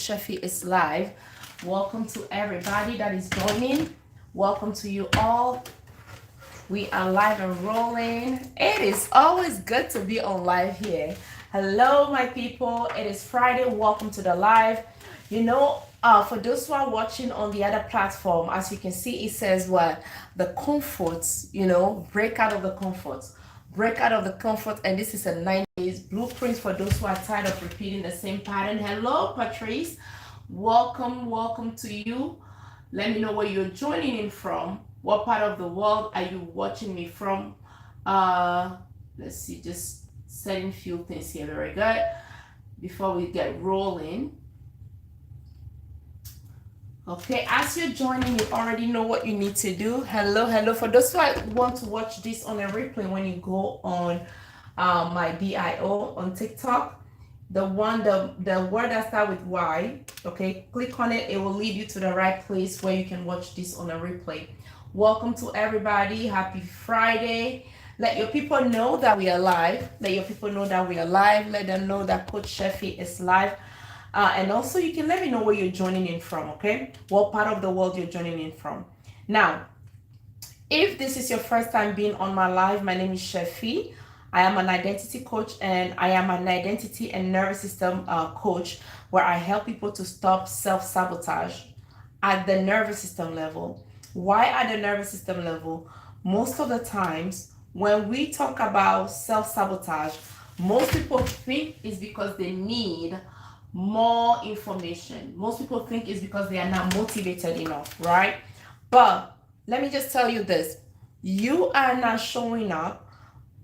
Chefi is live. Welcome to everybody that is joining. Welcome to you all. We are live and rolling. It is always good to be on live here. Hello, my people. It is Friday. Welcome to the live. For those who are watching on the other platform, as you can see, it says what? The comforts, break out of the comforts. Break out of the comfort, and this is a 9 days blueprint for those who are tired of repeating the same pattern. Hello, Patrice. Welcome to you. Let me know where you're joining in from. What part of the world are you watching me from? Let's see, just setting few things here. Very good. Before we get rolling. Okay, as you're joining, you already know what you need to do. Hello. For those who want to watch this on a replay, when you go on my bio on TikTok, the word that starts with Y, okay, click on it. It will lead you to the right place where you can watch this on a replay. Welcome to everybody. Happy Friday. Let your people know that we are live. Let them know that Coach Chefi is live. And also you can let me know where you're joining in from, okay? What part of the world you're joining in from. Now, if this is your first time being on my live, my name is Chefi. I am an identity coach, and I am an identity and nervous system coach, where I help people to stop self-sabotage at the nervous system level. Why at the nervous system level? Most of the times when we talk about self-sabotage, most people think it's because they need more information. Most people think it's because they are not motivated enough, right? But let me just tell you this. You are not showing up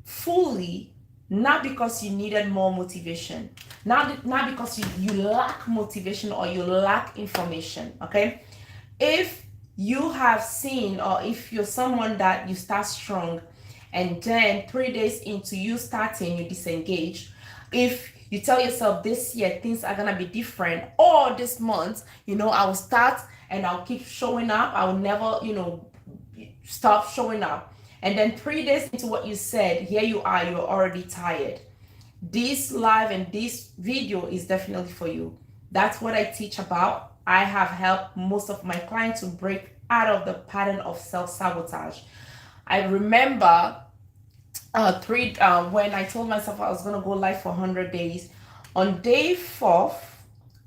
fully, not because you needed more motivation, not because you lack motivation or you lack information, okay? If you have seen, or if you're someone that you start strong and then 3 days into you starting, you disengage. If you tell yourself this year things are gonna be different, or this month, I will start and I'll keep showing up. I will never, stop showing up. And then 3 days into what you said, here you are, you're already tired. This live and this video is definitely for you. That's what I teach about. I have helped most of my clients to break out of the pattern of self-sabotage. I remember when I told myself I was going to go live for 100 days. On day 4th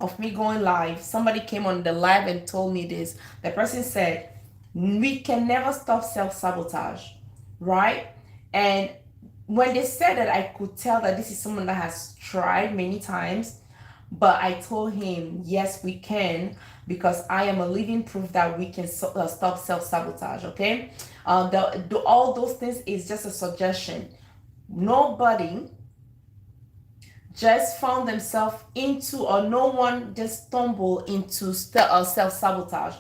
of me going live, somebody came on the live and told me this. The person said, we can never stop self-sabotage, right? And when they said that, I could tell that this is someone that has tried many times. But I told him, yes, we can, because I am a living proof that we can stop self-sabotage, okay? All those things is just a suggestion. Nobody just found themselves into, or no one just stumbled into self-sabotage.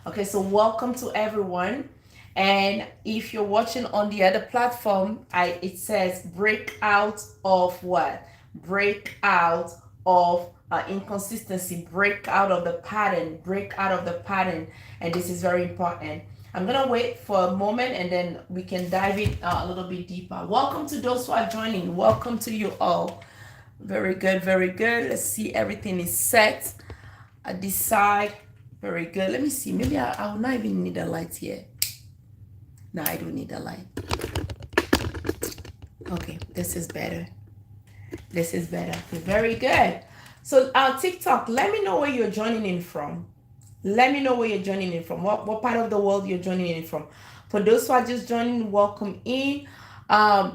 Okay, so welcome to everyone. And if you're watching on the other platform, it says break out of what? Break out of inconsistency, break out of the pattern, and this is very important. I'm gonna wait for a moment and then we can dive in a little bit deeper. Welcome to those who are joining. Welcome to you all. Very good. Let's see, everything is set at this side. Very good. Let me see, maybe I will not even need a light here. No, I don't need a light. Okay, this is better. Very good. So TikTok, let me know where you're joining in from. What part of the world you're joining in from. For those who are just joining, welcome in.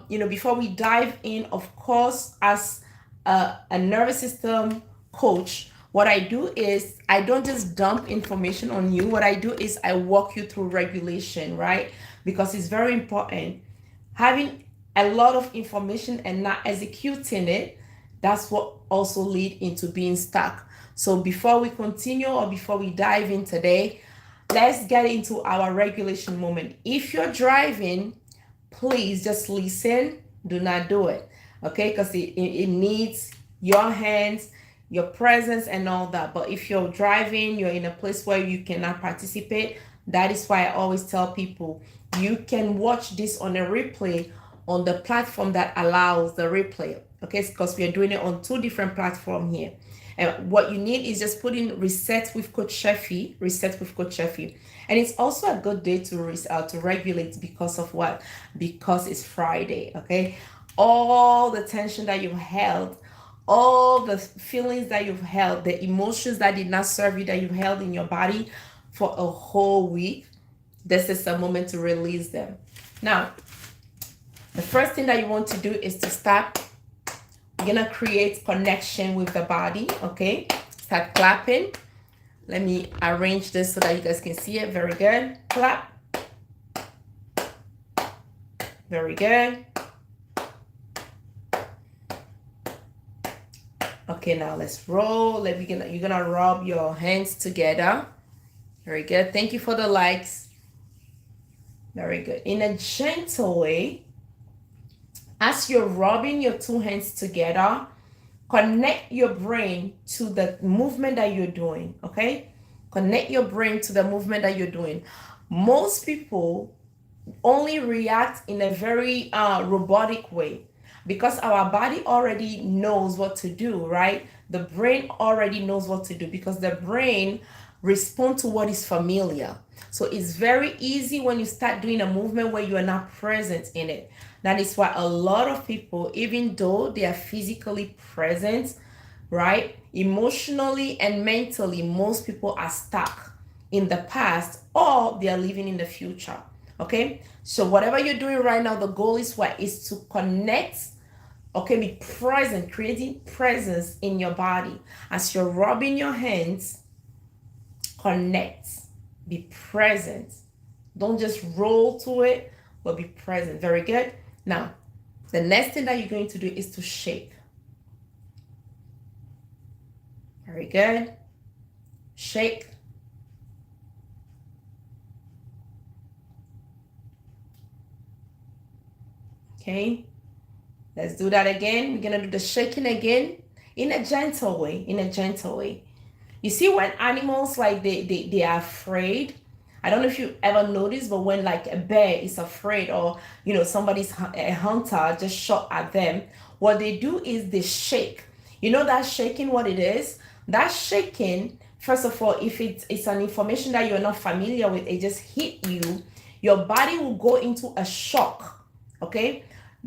Before we dive in, of course, as a nervous system coach, what I do is I don't just dump information on you. What I do is I walk you through regulation, right? Because it's very important. Having a lot of information and not executing it, that's what also lead into being stuck. So before we continue, or before we dive in today, let's get into our regulation moment. If you're driving, please just listen. Do not do it, okay? Because it needs your hands, your presence, and all that. But if you're driving, you're in a place where you cannot participate. That is why I always tell people, you can watch this on a replay on the platform that allows the replay, okay? Because we are doing it on 2 different platforms here. And what you need is just put in reset with Coach Chefi, reset with Coach Chefi. And it's also a good day to regulate because of what? Because it's Friday, okay? All the tension that you've held, all the feelings that you've held, the emotions that did not serve you that you've held in your body for a whole week, this is a moment to release them. Now, the first thing that you want to do is to start. You're gonna create connection with the body, okay? Start clapping. Let me arrange this so that you guys can see it. Very good. Clap. Very good. Okay, now let's roll. You're gonna rub your hands together. Very good. Thank you for the likes. Very good. In a gentle way, as you're rubbing your two hands together, connect your brain to the movement that you're doing, okay? Connect your brain to the movement that you're doing. Most people only react in a very robotic way because our body already knows what to do, right? The brain already knows what to do because the brain responds to what is familiar. So it's very easy when you start doing a movement where you are not present in it. That is why a lot of people, even though they are physically present, right, emotionally and mentally, most people are stuck in the past or they are living in the future. Okay, so whatever you're doing right now, the goal is what? Is to connect. Okay, be present, creating presence in your body. As you're rubbing your hands, connect, be present. Don't just roll to it, but be present. Very good. Now, the next thing that you're going to do is to shake. Very good. Shake. Okay. Let's do that again. We're going to do the shaking again in a gentle way, in a gentle way. You see when animals, like they are afraid, I don't know if you ever noticed, but when like a bear is afraid or, somebody's a hunter just shot at them, what they do is they shake. You know that shaking, what it is? That shaking, first of all, if it's an information that you're not familiar with, it just hit you, your body will go into a shock, okay?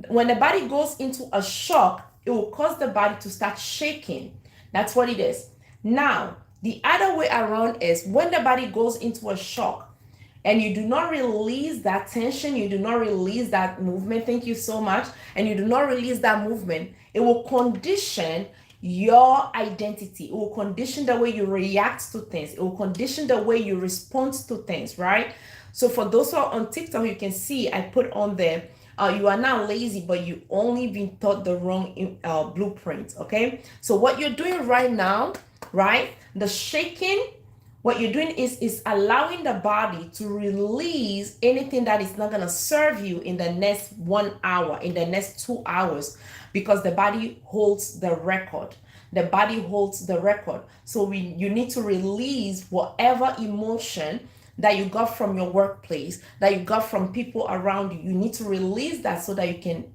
When the body goes into a shock, it will cause the body to start shaking. That's what it is. Now, the other way around is when the body goes into a shock and you do not release that tension, you do not release that movement, thank you so much, and you do not release that movement, it will condition your identity. It will condition the way you react to things. It will condition the way you respond to things, right? So for those who are on TikTok, you can see I put on there, you are not lazy, but you only been taught the wrong blueprint, okay? So what you're doing right now, right? The shaking, what you're doing is allowing the body to release anything that is not going to serve you in the next 1 hour, in the next 2 hours, because the body holds the record. The body holds the record. So you need to release whatever emotion that you got from your workplace, that you got from people around you. You need to release that so that you can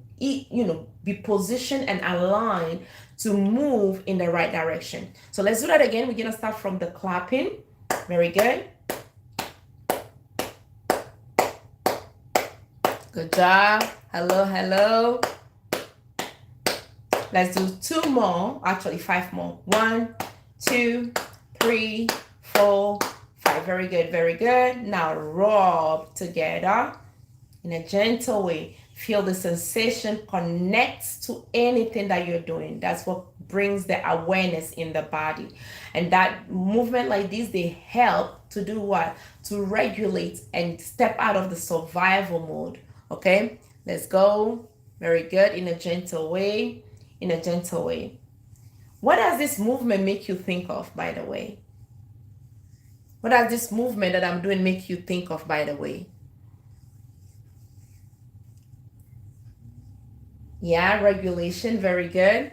be positioned and aligned to move in the right direction. So let's do that again. We're gonna start from the clapping. Very good. Good job. Hello, hello. Let's do 2 more, actually 5 more. 1, 2, 3, 4, 5. Very good, very good. Now rub together in a gentle way. Feel the sensation connects to anything that you're doing. That's what brings the awareness in the body. And that movement like this, they help to do what? To regulate and step out of the survival mode. Okay, let's go. Very good. In a gentle way. In a gentle way. What does this movement make you think of, by the way? What does this movement that I'm doing make you think of, by the way? Yeah, regulation. Very good.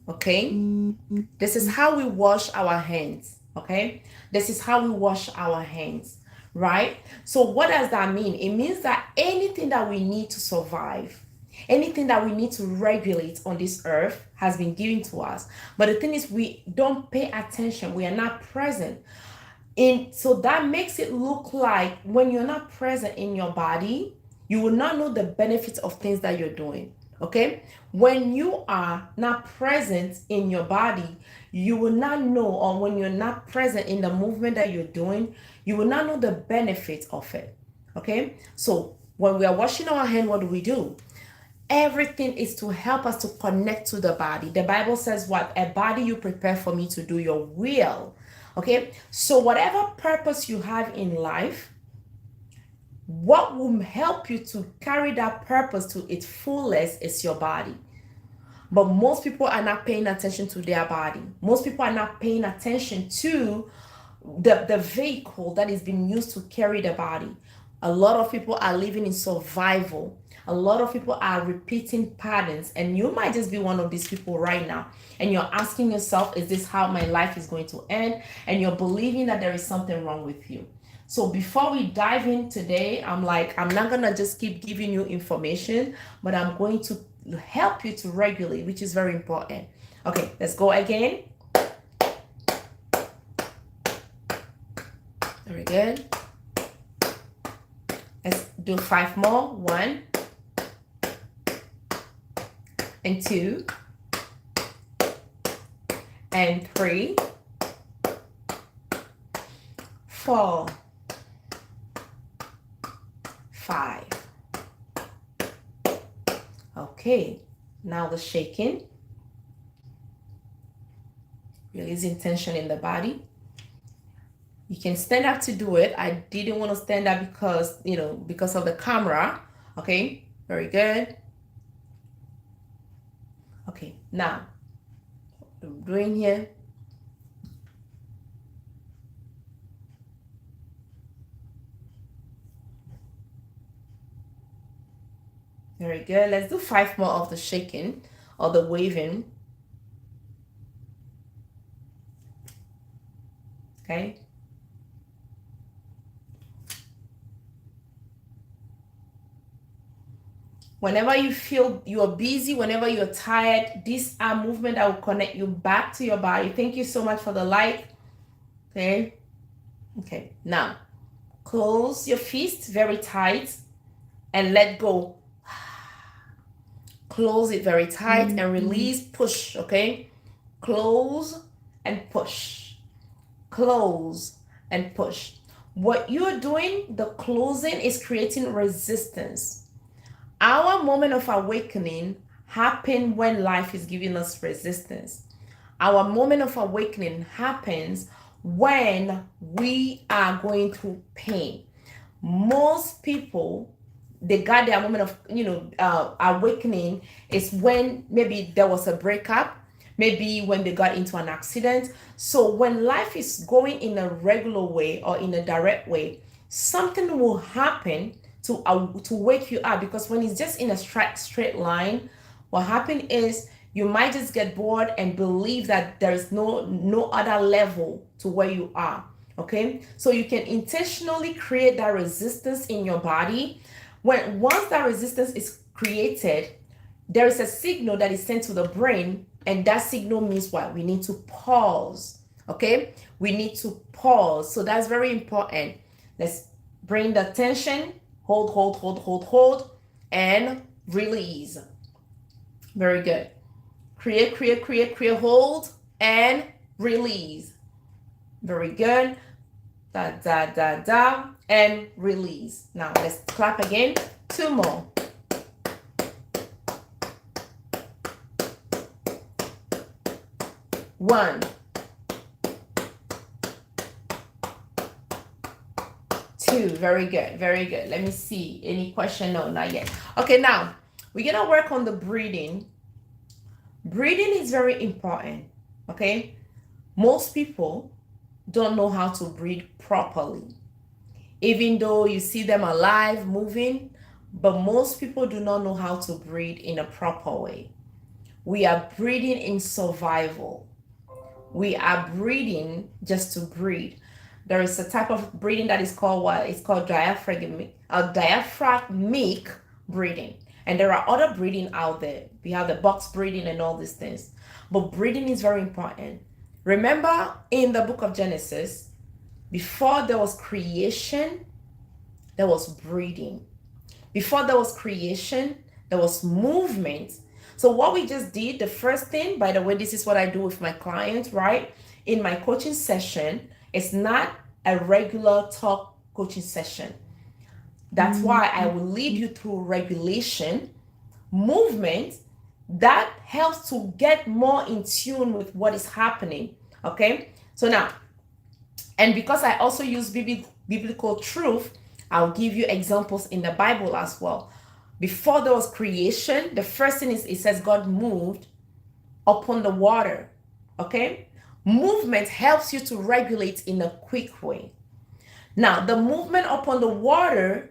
Okay. This is how we wash our hands. Okay. This is how we wash our hands. Right? So what does that mean? It means that anything that we need to survive, Anything that we need to regulate on this earth has been given to us. But the thing is, we don't pay attention. We are not present. So that makes it look like when you're not present in your body, you will not know the benefits of things that you're doing. Okay? When you are not present in your body, you will not know, or when you're not present in the movement that you're doing, you will not know the benefits of it. Okay? So when we are washing our hand, what do? Everything is to help us to connect to the body. The Bible says, what? A body you prepare for me to do your will. Okay? So whatever purpose you have in life, what will help you to carry that purpose to its fullest is your body. But most people are not paying attention to their body. Most people are not paying attention to the vehicle that is being used to carry the body. A lot of people are living in survival. A lot of people are repeating patterns, and you might just be one of these people right now. And you're asking yourself, is this how my life is going to end? And you're believing that there is something wrong with you. So before we dive in today, I'm not gonna just keep giving you information, but I'm going to help you to regulate, which is very important. Okay, let's go again. Very good. Let's do 5 more. 1 and 2 and 3, 4, 5. Okay, now the shaking. Releasing tension in the body. You can stand up to do it. I didn't want to stand up because of the camera. Okay, very good. Okay, now what I'm doing here. Very good. Let's do 5 more of the shaking or the waving. Okay. Whenever you feel you're busy, whenever you're tired, these are movements that will connect you back to your body. Thank you so much for the like. Okay. Okay. Now, close your fist very tight and let go. Close it very tight and release. Push. Okay. Close and push. Close and push. What you're doing, the closing, is creating resistance. Our moment of awakening happens when life is giving us resistance. Our moment of awakening happens when we are going through pain. Most people, they got their moment of awakening is when maybe there was a breakup, maybe when they got into an accident. So when life is going in a regular way or in a direct way, something will happen to wake you up, because when it's just in a straight line, what happens is you might just get bored and believe that there is no other level to where you are. Okay, so you can intentionally create that resistance in your body. Once that resistance is created, there is a signal that is sent to the brain, and that signal means what? We need to pause. Okay, we need to pause. So that's very important. Let's bring the tension. Hold, and release. Very good. Create, hold, and release. Very good. Da, and release. Now let's clap again. 2 more. One. 2. Very good. Very good. Let me see. Any question? No, not yet. Okay, now we're going to work on the breathing. Breathing is very important. Okay. Most people don't know how to breathe properly. Even though you see them alive, moving, but most people do not know how to breathe in a proper way. We are breathing in survival. We are breathing just to breathe. There is a type of breathing that is called what? It's called diaphragmic breathing. And there are other breathing out there. We have the box breathing and all these things. But breathing is very important. Remember in the book of Genesis, before there was creation, there was breathing. Before there was creation, there was movement. So what we just did, the first thing, by the way, this is what I do with my clients, right? In my coaching session, it's not a regular talk coaching session. That's why I will lead you through regulation, movement, that helps to get more in tune with what is happening. Okay, so now, and because I also use biblical truth, I'll give you examples in the Bible as well. Before there was creation, the first thing is it says God moved upon the water. Okay, movement helps you to regulate in a quick way. Now, the movement upon the water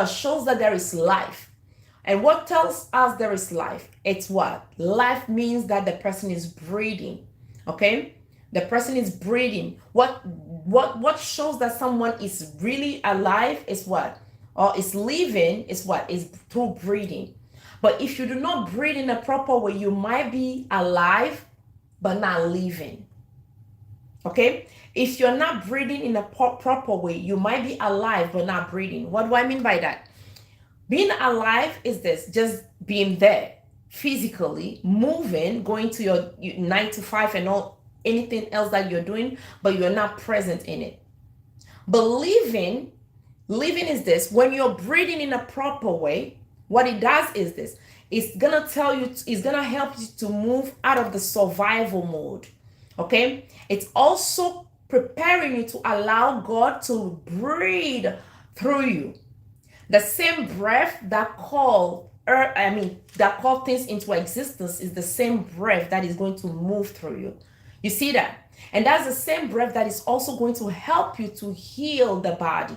shows that there is life. And what tells us there is life? It's what? Life means that the person is breathing. Okay? The person is breathing. What shows that someone is really alive is what? Or is living is what? Is through breathing. But if you do not breathe in a proper way, you might be alive but not living. Okay? If you're not breathing in a proper way, you might be alive but not breathing. What do I mean by that? Being alive is this, just being there physically, moving, going to your 9 to 5 and all anything else that you're doing, but you're not present in it. But living is this, when you're breathing in a proper way, what it does is this, it's gonna tell you, it's gonna help you to move out of the survival mode. Okay, it's also preparing you to allow God to breathe through you. The same breath that called things into existence is the same breath that is going to move through you. You see that? And that's the same breath that is also going to help you to heal the body.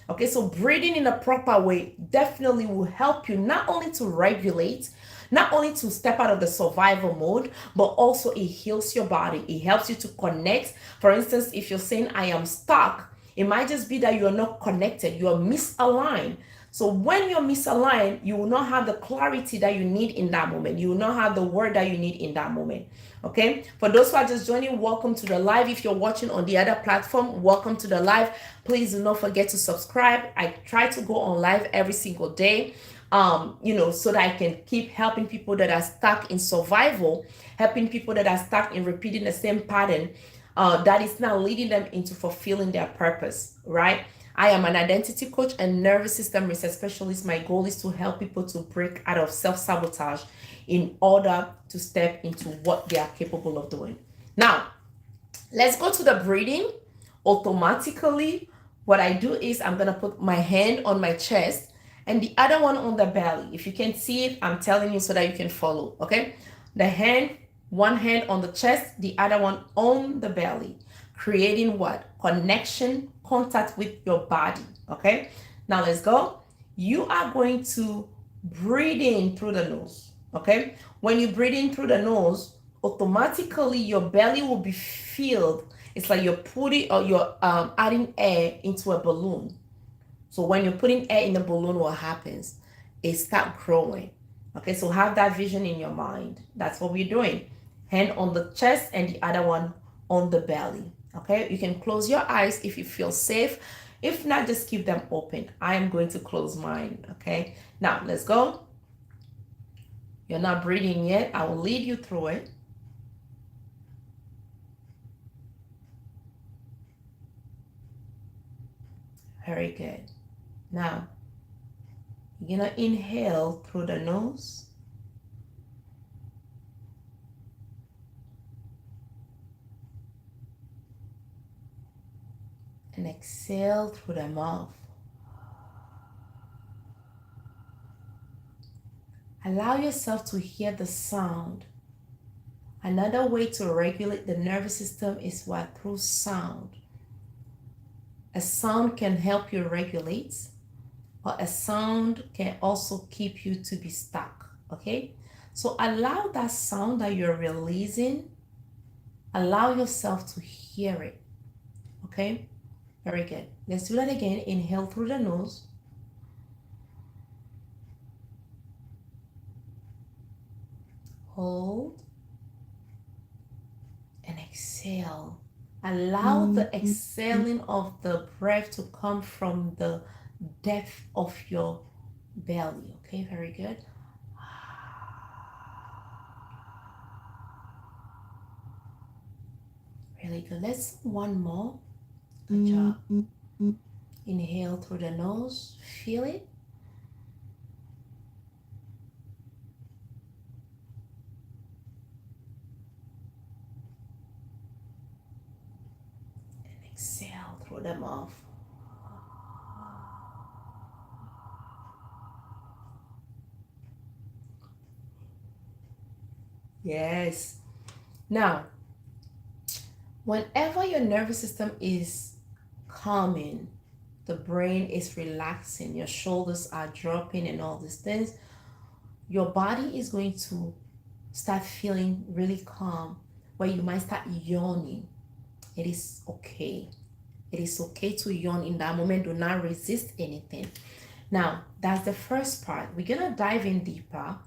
Okay, so breathing in a proper way definitely will help you not only to regulate, not only to step out of the survival mode, but also it heals your body. It helps you to connect. For instance, if you're saying, I am stuck, it might just be that you are not connected, you are misaligned. So when you're misaligned, you will not have the clarity that you need in that moment. You will not have the word that you need in that moment. Okay, for those who are just joining, welcome to the live. If you're watching on the other platform, welcome to the live. Please do not forget to subscribe. I try to go on live every single day, so that I can keep helping people that are stuck in survival, helping people that are stuck in repeating the same pattern that is not leading them into fulfilling their purpose, right? I am an identity coach and nervous system research specialist. My goal is to help people to break out of self-sabotage in order to step into what they are capable of doing. Now, let's go to the breathing. Automatically, what I do is I'm going to put my hand on my chest and the other one on the belly. If you can see it, I'm telling you so that you can follow, okay? One hand on the chest, the other one on the belly, creating what? Connection, contact with your body, okay? Now let's go. You are going to breathe in through the nose, okay? When you breathe in through the nose, automatically your belly will be filled. It's like you're adding air into a balloon. So when you're putting air in the balloon, what happens? It starts growing. Okay, so have that vision in your mind. That's what we're doing. Hand on the chest and the other one on the belly. Okay, you can close your eyes if you feel safe. If not, just keep them open. I am going to close mine. Okay, now let's go. You're not breathing yet. I will lead you through it. Very good. Now, you're gonna inhale through the nose. And exhale through the mouth. Allow yourself to hear the sound. Another way to regulate the nervous system is what? Through sound. A sound can help you regulate, but a sound can also keep you to be stuck, okay? So allow that sound that you're releasing, allow yourself to hear it, okay? Very good. Let's do that again. Inhale through the nose. Hold and exhale. Allow the exhaling of the breath to come from the depth of your belly. Okay, very good. Really good. Let's do one more. Good job. Inhale through the nose. Feel it. And exhale through the mouth. Yes. Now, whenever your nervous system is calming, the brain is relaxing, your shoulders are dropping, and all these things, your body is going to start feeling really calm, where you might start yawning. It is okay. It is okay to yawn in that moment. Do not resist anything. Now, that's the first part. We're going to dive in deeper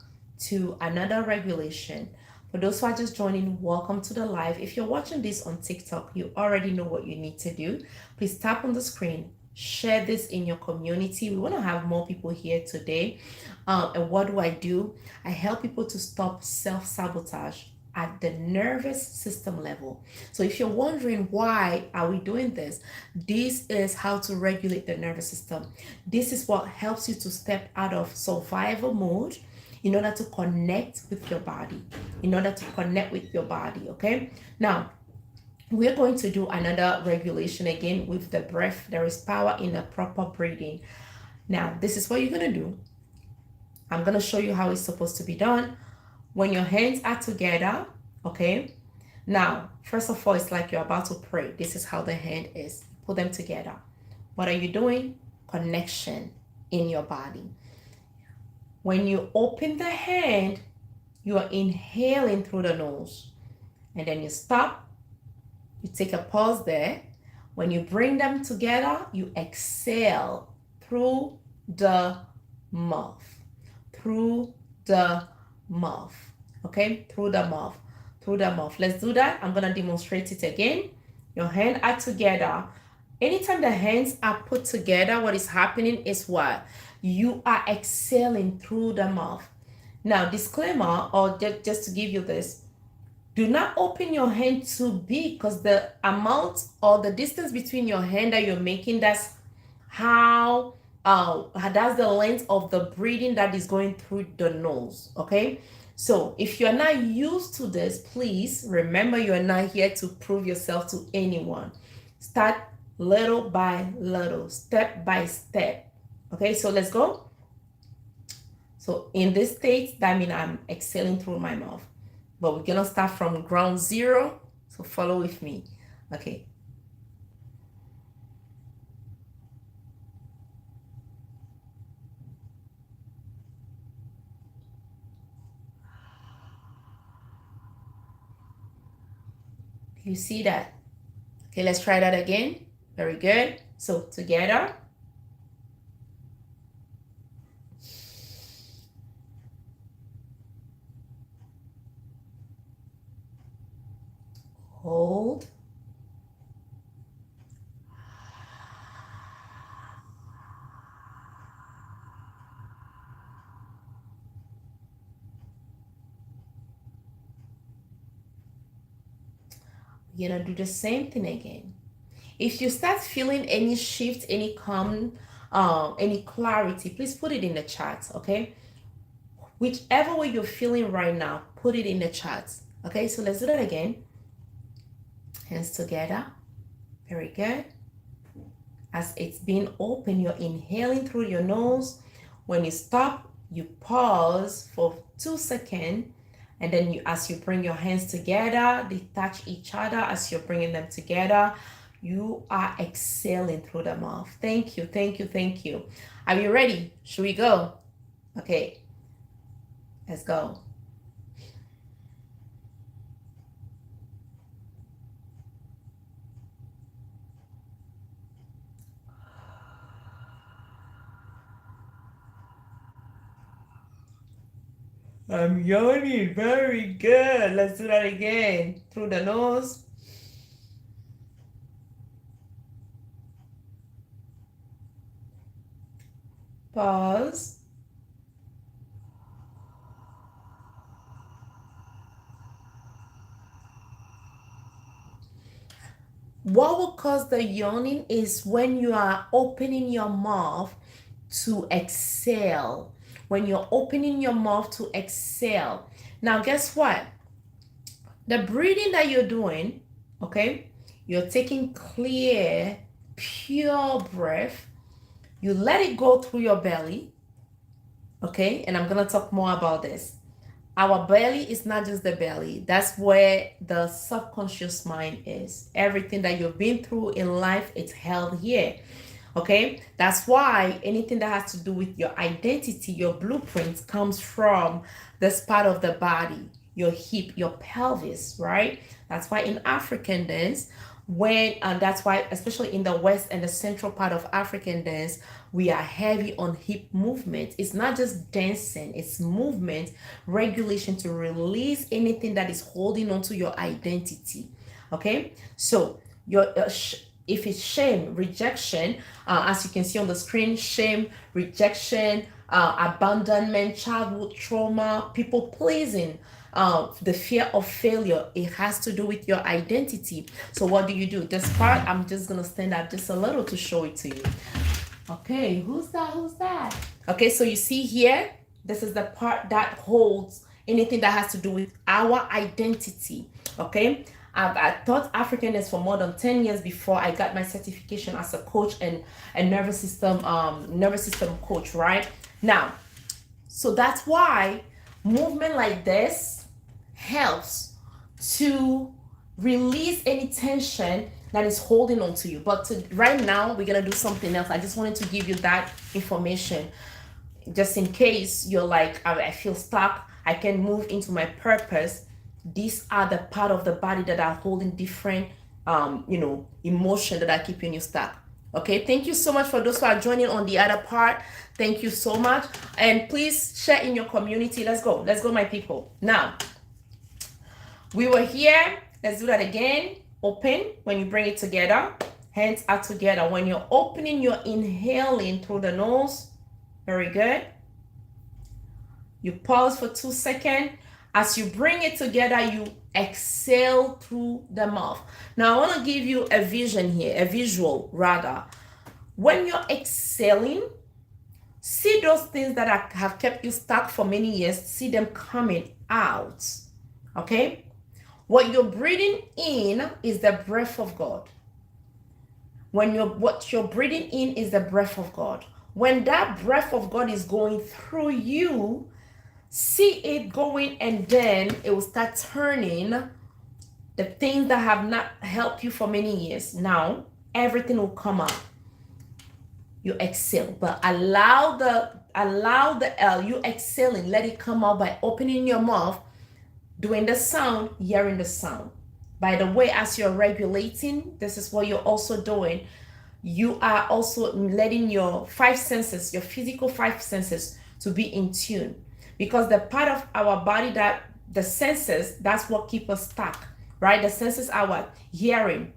to another regulation. For those who are just joining, welcome to the live. If you're watching this on TikTok, you already know what you need to do. Please tap on the screen, share this in your community. We want to have more people here today. And what do? I help people to stop self-sabotage at the nervous system level. So if you're wondering why are we doing this, this is how to regulate the nervous system. This is what helps you to step out of survival mode in order to connect with your body, okay? Now, we're going to do another regulation again with the breath. There is power in a proper breathing. Now, this is what you're going to do. I'm going to show you how it's supposed to be done. When your hands are together, okay? Now, first of all, it's like you're about to pray. This is how the hand is. Put them together. What are you doing? Connection in your body. When you open the hand, you are inhaling through the nose. And then you stop. You take a pause there. When you bring them together, you exhale through the mouth. Through the mouth. Okay? Through the mouth. Through the mouth. Let's do that. I'm going to demonstrate it again. Your hands are together. Anytime the hands are put together, what is happening is what? You are exhaling through the mouth. Now, disclaimer, or just to give you this, do not open your hand too big, because the amount or the distance between your hand that you're making, that's the length of the breathing that is going through the nose, okay? So if you're not used to this, please remember you're not here to prove yourself to anyone. Start little by little, step by step. Okay, so let's go. So in this state, that means I'm exhaling through my mouth. But we're gonna start from ground zero. So follow with me. Okay. You see that? Okay, let's try that again. Very good. So together. Hold. We're gonna do the same thing again. If you start feeling any shift, any calm, any clarity, please put it in the chat, okay? Whichever way you're feeling right now, put it in the chat. Okay, so let's do that again. Hands together. Very good. As it's being open, you're inhaling through your nose. When you stop, you pause for 2 seconds. And then as you bring your hands together, they touch each other. As you're bringing them together, you are exhaling through the mouth. Thank you, thank you, thank you. Are you ready? Should we go? Okay, let's go. I'm yawning. Very good. Let's do that again. Through the nose. Pause. What will cause the yawning is when you are opening your mouth to exhale. When you're opening your mouth to exhale. Now, guess what? The breathing that you're doing, okay, you're taking clear, pure breath. You let it go through your belly, okay, and I'm gonna talk more about this. Our belly is not just the belly, that's where the subconscious mind is. Everything that you've been through in life, it's held here. Okay, that's why anything that has to do with your identity, your blueprints, comes from this part of the body, your hip, your pelvis, right? That's why in African dance, that's why especially in the west and the central part of African dance, we are heavy on hip movement. It's not just dancing, it's movement regulation to release anything that is holding on to your identity. Okay, so your if it's shame, rejection, as you can see on the screen, shame, rejection, abandonment, childhood trauma, people pleasing, the fear of failure, it has to do with your identity. So what do? This part, I'm just gonna stand up just a little to show it to you. Okay, who's that? Who's that? Okay, so you see here, this is the part that holds anything that has to do with our identity. Okay, I taught Africanness for more than 10 years before I got my certification as a coach and a nervous system coach, right? Now, so that's why movement like this helps to release any tension that is holding on to you. But right now, we're gonna do something else. I just wanted to give you that information, just in case you're like, I feel stuck, I can move into my purpose. These are the part of the body that are holding different, emotion that are keeping you stuck. Okay, thank you so much for those who are joining on the other part. Thank you so much. And please share in your community. Let's go, my people. Now, we were here. Let's do that again. Open when you bring it together. Hands are together. When you're opening, you're inhaling through the nose. Very good. You pause for 2 seconds. As you bring it together, you exhale through the mouth. Now, I want to give you a vision here, a visual rather. When you're exhaling, see those things that have kept you stuck for many years, see them coming out. Okay? What you're breathing in is the breath of God. What you're breathing in is the breath of God. When that breath of God is going through you, see it going, and then it will start turning the things that have not helped you for many years. Now, everything will come out. You exhale, but allow the L, you exhaling, let it come out by opening your mouth, doing the sound, hearing the sound. By the way, as you're regulating, this is what you're also doing. You are also letting your 5 senses, your physical 5 senses, to be in tune. Because the part of our body that the senses, that's what keep us stuck, right? The senses are what? Hearing,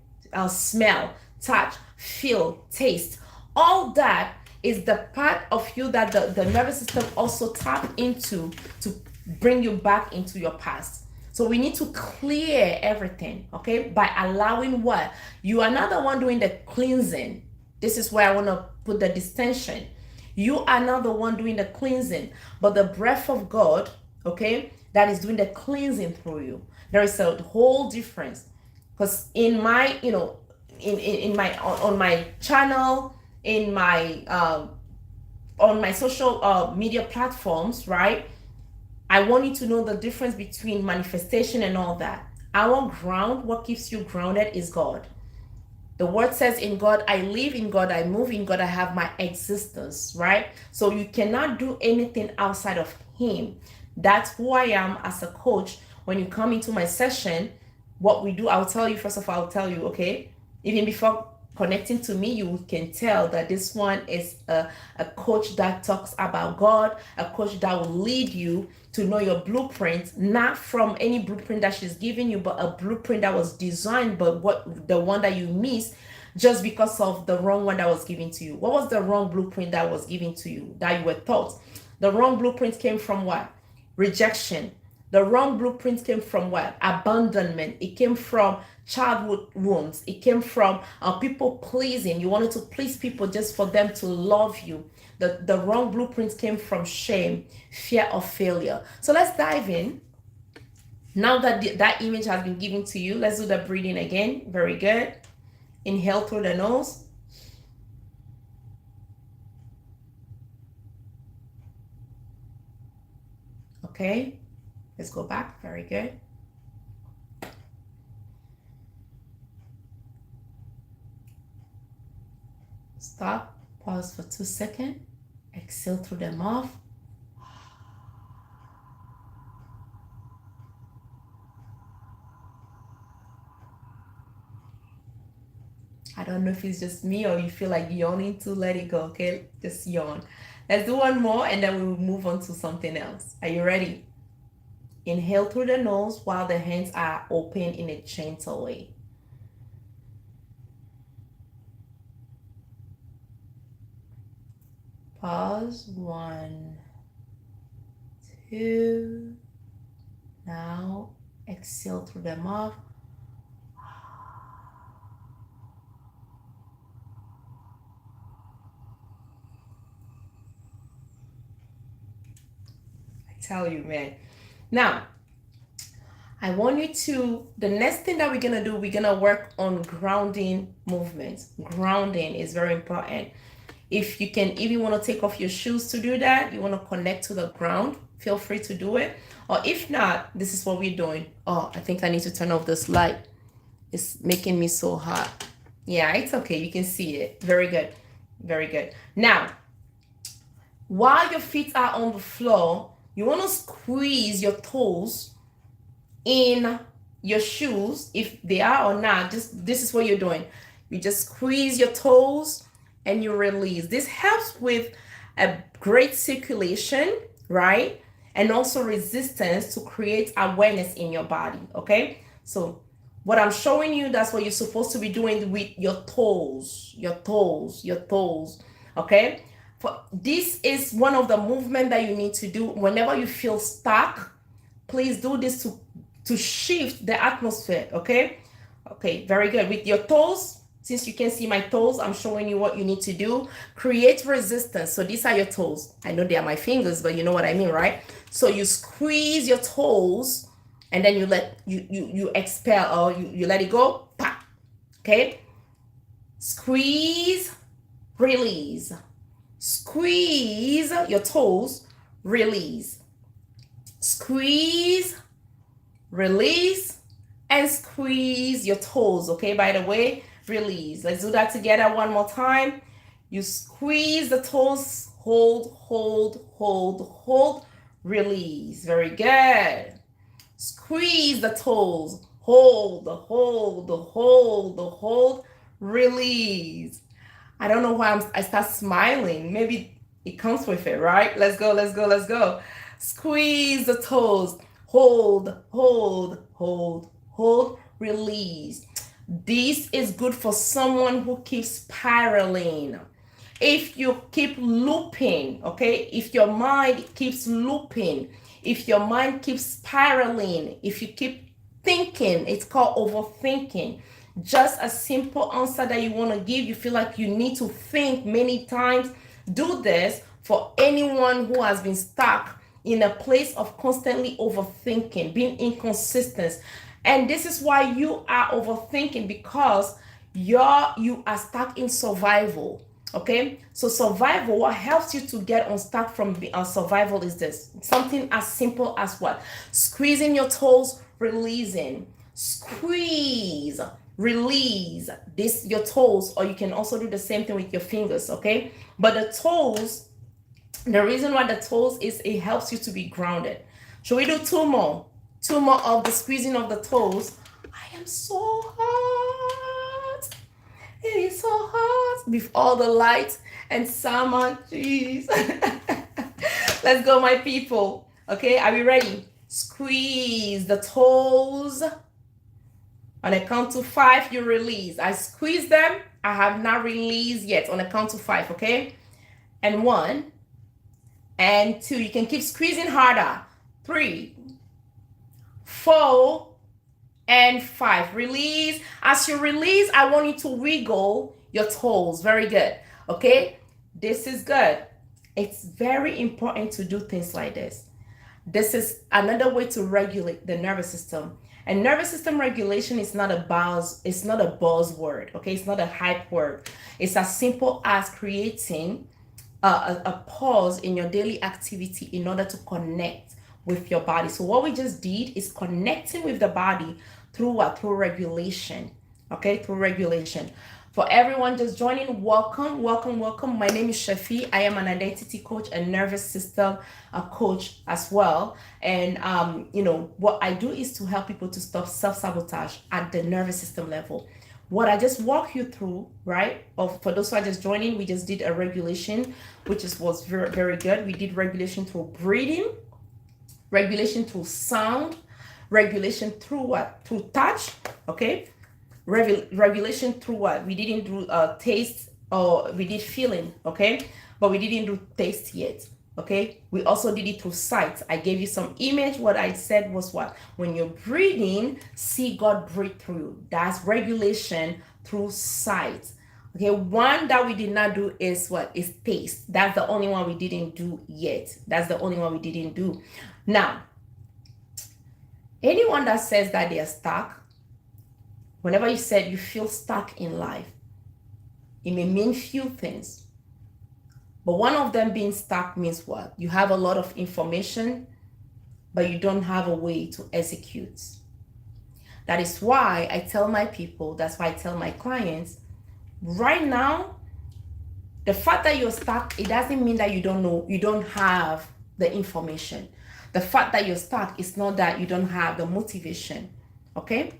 smell, touch, feel, taste. All that is the part of you that the nervous system also tap into to bring you back into your past. So we need to clear everything, okay? By allowing what? You are not the one doing the cleansing. This is where I want to put the distinction. You are not the one doing the cleansing, but the breath of God, okay, that is doing the cleansing through you. There is a whole difference. Because in my, in my on my channel, in my on my social media platforms, right? I want you to know the difference between manifestation and all that. Our ground, what keeps you grounded, is God. The word says, in God I live, in God I move, in God I have my existence, right? So you cannot do anything outside of Him. That's who I am as a coach. When you come into my session, what we do, I'll tell you, first of all, I'll tell you, okay, even before connecting to me, you can tell that this one is a coach that talks about God, a coach that will lead you to know your blueprint, not from any blueprint that she's giving you, but a blueprint that was designed, but what the one that you missed just because of the wrong one that was given to you. What was the wrong blueprint that was given to you, that you were taught? The wrong blueprint came from what? Rejection. The wrong blueprint came from what? Abandonment. It came from childhood wounds. It came from people pleasing. You wanted to please people just for them to love you. The wrong blueprint came from shame, fear of failure. So let's dive in. Now that that image has been given to you, let's do the breathing again. Very good. Inhale through the nose. Okay, let's go back. Very good. Stop. Pause for 2 seconds. Exhale through the mouth. I don't know if it's just me or you feel like yawning to let it go, okay? Just yawn. Let's do one more and then we will move on to something else. Are you ready? Inhale through the nose while the hands are open in a gentle way. Pause. 1, 2. Now exhale through the mouth. Tell you, man. Now I want you to, the next thing that we're gonna do, we're gonna work on grounding movements. Grounding is very important. If you can, if you want to take off your shoes to do that, you want to connect to the ground, feel free to do it. Or if not, this is what we're doing. Oh, I think I need to turn off this light. It's making me so hot. Yeah, it's okay, you can see it. Very good, very good. Now while your feet are on the floor, you want to squeeze your toes in your shoes, if they are or not. Just this is what you're doing. You just squeeze your toes and you release. This helps with a great circulation, right? And also resistance to create awareness in your body, okay? So what I'm showing you, that's what you're supposed to be doing with your toes, okay? This is one of the movements that you need to do whenever you feel stuck. Please do this to shift the atmosphere, okay? Okay, very good. With your toes, since you can see my toes, I'm showing you what you need to do. Create resistance. So these are your toes. I know they are my fingers, but you know what I mean, right? So you squeeze your toes and then you let you expel, or you let it go. Pop. Okay? Squeeze, release. Squeeze your toes, release. Squeeze, release, and squeeze your toes. Okay, by the way, release. Let's do that together one more time. You squeeze the toes, hold, release. Very good. Squeeze the toes, hold, release. I don't know why I start smiling. Maybe it comes with it, right? Let's go. Squeeze the toes, hold, release. This is good for someone who keeps spiraling. If you keep looping, okay? If your mind keeps looping, if your mind keeps spiraling, if you keep thinking, it's called overthinking. Just a simple answer that you want to give, you feel like you need to think many times. Do this for anyone who has been stuck in a place of constantly overthinking, being inconsistent. And this is why you are overthinking, because you are stuck in survival. Okay, so survival, what helps you to get unstuck from survival is this. Something as simple as what? Squeezing your toes, releasing. Squeeze, release this, your toes, or you can also do the same thing with your fingers, okay? But the toes, the reason why the toes is it helps you to be grounded. Should we do two more of the squeezing of the toes? I am so hot. It is so with all the lights and salmon. Jeez. Let's go, my people. Okay, are we ready? Squeeze the toes. On a count to 5, you release. I squeeze them. I have not released yet. On a count to 5, okay? And 1 and 2. You can keep squeezing harder. 3, 4, and 5. Release. As you release, I want you to wiggle your toes. Very good. Okay? This is good. It's very important to do things like this. This is another way to regulate the nervous system. And nervous system regulation is not a buzzword, okay? It's not a hype word. It's as simple as creating a pause in your daily activity in order to connect with your body. So what we just did is connecting with the body through what? Through regulation, okay? Through regulation. For everyone just joining, welcome, welcome, welcome. My name is Chefi. I am an identity coach and nervous system coach as well. And, what I do is to help people to stop self-sabotage at the nervous system level. What I just walk you through, right? For those who are just joining, we just did a regulation, which was very, very good. We did regulation through breathing, regulation through sound, regulation through what? Through touch, okay? Regulation through what? We didn't do taste, or we did feeling, okay? But we didn't do taste yet, okay? We also did it through sight. I gave you some image. What I said was what? When you're breathing, see God breathe through you. That's regulation through sight. Okay, one that we did not do is what? Is taste. That's the only one we didn't do yet. That's the only one we didn't do. Now, anyone that says that they are stuck, whenever you said you feel stuck in life, it may mean few things. But one of them being stuck means what? You have a lot of information, but you don't have a way to execute. That is why I tell my people, that's why I tell my clients, right now, the fact that you're stuck, it doesn't mean that you don't know, you don't have the information. The fact that you're stuck is not that you don't have the motivation, okay?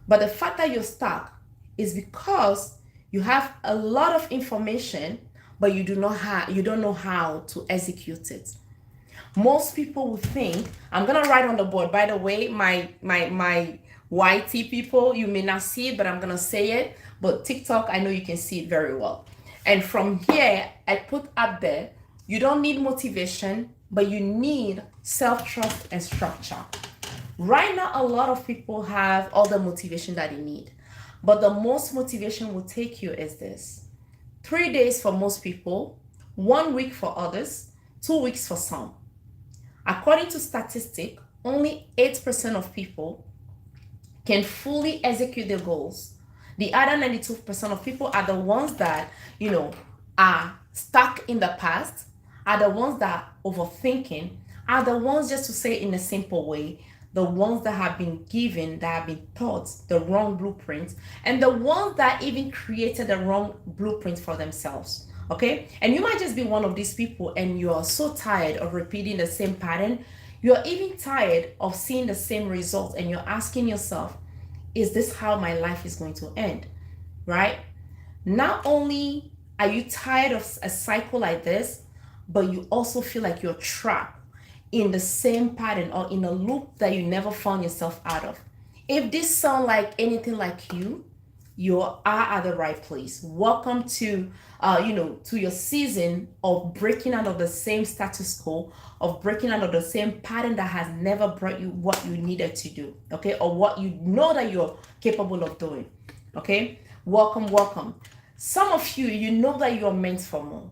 But the fact that you're stuck is because you have a lot of information, but you don't know how to execute it. Most people would think, I'm gonna write on the board. By the way, my YT people, you may not see it, but I'm gonna say it. But TikTok, I know you can see it very well. And from here, I put up there, you don't need motivation, but you need self-trust and structure. Right now, a lot of people have all the motivation that they need. But the most motivation will take you is this. 3 days for most people, 1 week for others, 2 weeks for some. According to statistics, only 8% of people can fully execute their goals. The other 92% of people are the ones that, are stuck in the past, are the ones that are overthinking, are the ones, just to say it in a simple way, the ones that have been given, that have been taught the wrong blueprint, and the ones that even created the wrong blueprint for themselves. Okay? And you might just be one of these people and you are so tired of repeating the same pattern. You're even tired of seeing the same results, and you're asking yourself, is this how my life is going to end? Right? Not only are you tired of a cycle like this, but you also feel like you're trapped in the same pattern or in a loop that you never found yourself out of. If this sounds like anything like you are at the right place. Welcome to your season of breaking out of the same status quo, of breaking out of the same pattern that has never brought you what you needed to do, okay, or what you know that you're capable of doing, okay? Welcome, welcome. Some of you know that you're meant for more.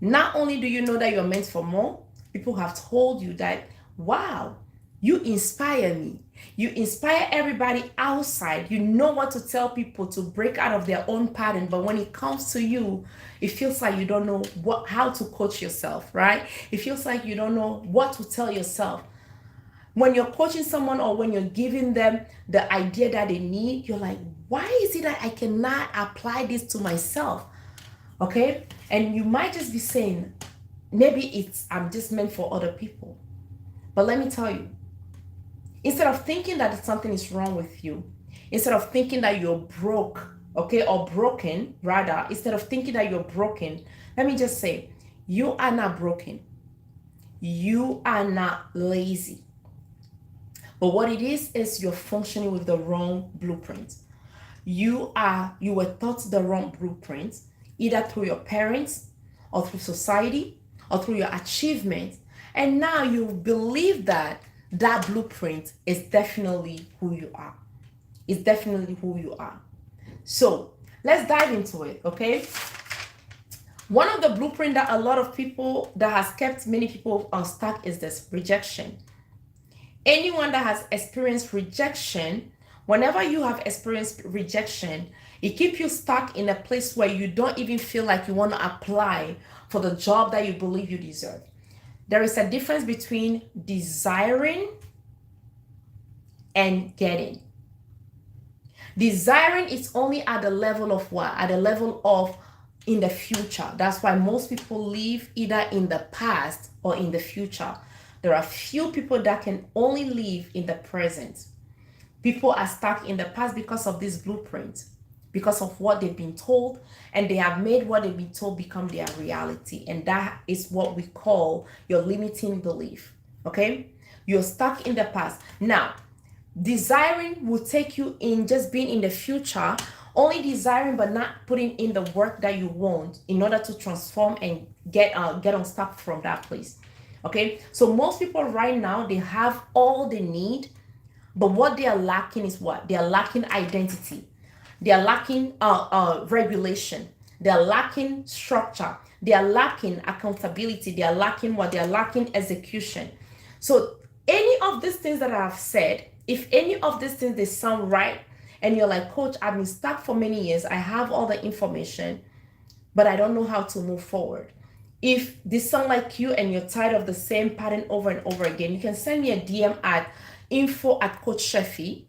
Not only do you know that you're meant for more, people have told you that, wow, you inspire me. You inspire everybody outside. You know what to tell people to break out of their own pattern. But when it comes to you, it feels like you don't know how to coach yourself, right? It feels like you don't know what to tell yourself. When you're coaching someone or when you're giving them the idea that they need, you're like, why is it that I cannot apply this to myself? Okay? And you might just be saying, maybe I'm just meant for other people. But let me tell you, instead of thinking that something is wrong with you, instead of thinking that you're broke okay, or broken, rather, instead of thinking that you're broken, let me just say, you are not broken. You are not lazy. But what it is you're functioning with the wrong blueprint. You were taught the wrong blueprint, either through your parents or through society or through your achievements. And now you believe that that blueprint is definitely who you are. It's definitely who you are. So let's dive into it, okay? One of the blueprint that a lot of people that has kept many people unstuck is this rejection. Anyone that has experienced rejection, whenever you have experienced rejection, it keeps you stuck in a place where you don't even feel like you want to apply for the job that you believe you deserve. There is a difference between desiring and getting. Desiring is only at the level of what? At the level of in the future. That's why most people live either in the past or in the future. There are few people that can only live in the present. People are stuck in the past because of this blueprint, because of what they've been told, and they have made what they've been told become their reality. And that is what we call your limiting belief. Okay? You're stuck in the past. Now, desiring will take you in just being in the future, only desiring but not putting in the work that you want in order to transform and get unstuck from that place. Okay, so most people right now, they have all they need, but what they are lacking is what? They are lacking identity. They are lacking regulation. They are lacking structure. They are lacking accountability. They are lacking what? They are lacking execution. So any of these things that I have said, if any of these things they sound right, and you're like, Coach, I've been stuck for many years. I have all the information, but I don't know how to move forward. If this sound like you and you're tired of the same pattern over and over again, you can send me a DM at info@Coach Chefi,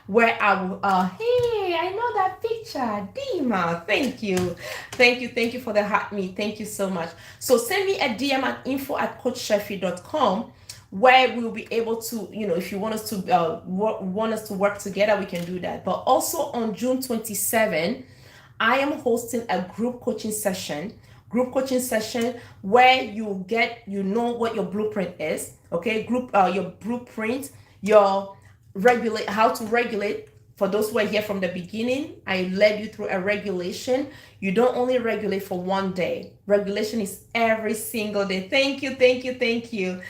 where I will, hey, I know that picture, Dima, thank you for the heart me, thank you so much. So send me a DM at info@coachchefi.com, where we'll be able to, if you want us to work together, we can do that. But also on June 27, I am hosting a group coaching session where you know what your blueprint is. Okay, your blueprint, your regulate, how to regulate. For those who are here from the beginning, I led you through a regulation. You don't only regulate for one day. Regulation is every single day. Thank you.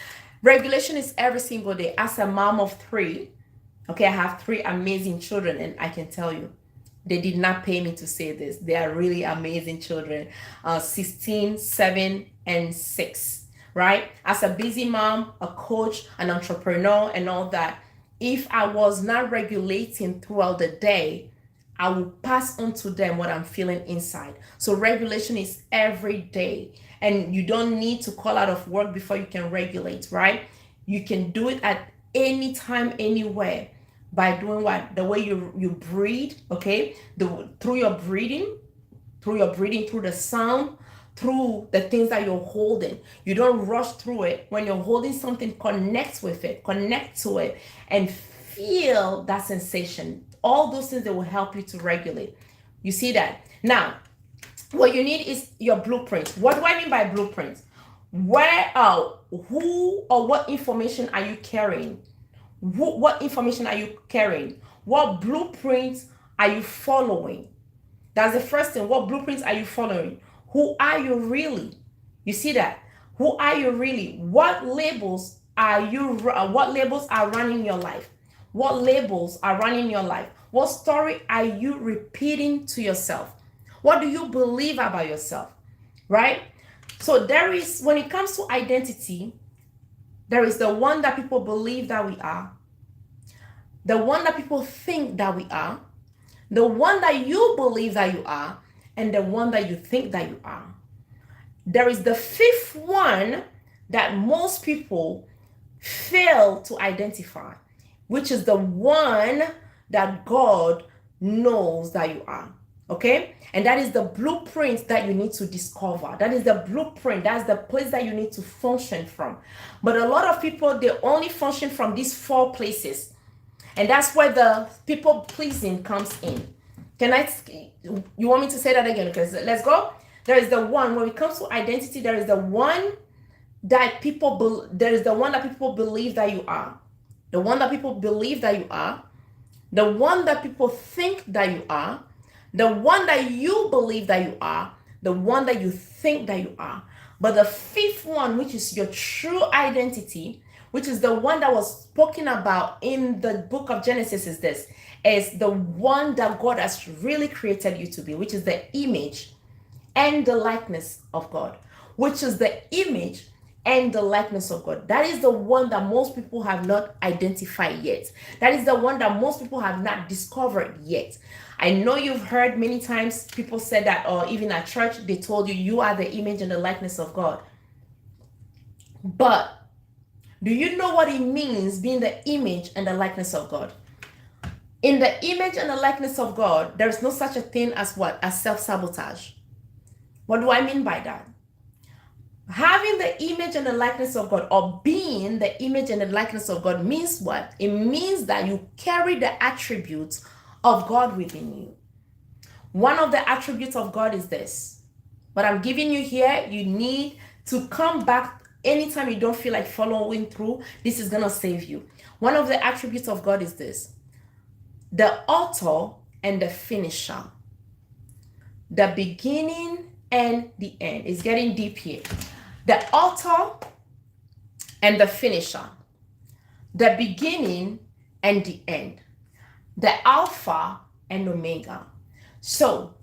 Regulation is every single day. As a mom of 3, okay, I have 3 amazing children, and I can tell you, they did not pay me to say this. They are really amazing children. 16, 7, and 6, right? As a busy mom, a coach, an entrepreneur, and all that, if I was not regulating throughout the day, I will pass on to them what I'm feeling inside. So regulation is every day. And you don't need to call out of work before you can regulate, right? You can do it at any time, anywhere, by doing what? The way you breathe, okay? Through your breathing, through the sound, through the things that you're holding. You don't rush through it. When you're holding something, connect to it, and feel that sensation. All those things that will help you to regulate. You see that? Now, what you need is your blueprint. What do I mean by blueprint? Who or what information are you carrying? What information are you carrying? What blueprints are you following? That's the first thing. What blueprints are you following? Who are you really? You see that? Who are you really? What labels are running your life? What labels are running your life? What story are you repeating to yourself? What do you believe about yourself? Right? So when it comes to identity, there is the one that people believe that we are, the one that people think that we are, the one that you believe that you are, and the one that you think that you are. There is the 5th one that most people fail to identify, which is the one that God knows that you are. Okay? And that is the blueprint that you need to discover. That is the blueprint. That's the place that you need to function from. But a lot of people, they only function from these 4 places. And that's where the people pleasing comes in. You want me to say that again? Because let's go. There is the one, when it comes to identity, there is the one that there is the one that people believe that you are. The one that people believe that you are. The one that people think that you are. The one that you believe that you are. The one that you think that you are. But the fifth one, which is your true identity, which is the one that was spoken about in the book of Genesis, is the one that God has really created you to be, which is the image and the likeness of God, which is the image and the likeness of God. That is the one that most people have not identified yet. That is the one that most people have not discovered yet. I know you've heard many times people say that, or even at church, they told you, you are the image and the likeness of God. But do you know what it means being the image and the likeness of God? In the image and the likeness of God, there is no such a thing as what? As self-sabotage. What do I mean by that? Having the image and the likeness of God, or being the image and the likeness of God, means what? It means that you carry the attributes of God within you. One of the attributes of God is this. What I'm giving you here, you need to come back anytime you don't feel like following through. This is going to save you. One of the attributes of God is this: the author and the finisher. The beginning and the end. It's getting deep here. The author and the finisher. The beginning and the end. The Alpha and Omega. So,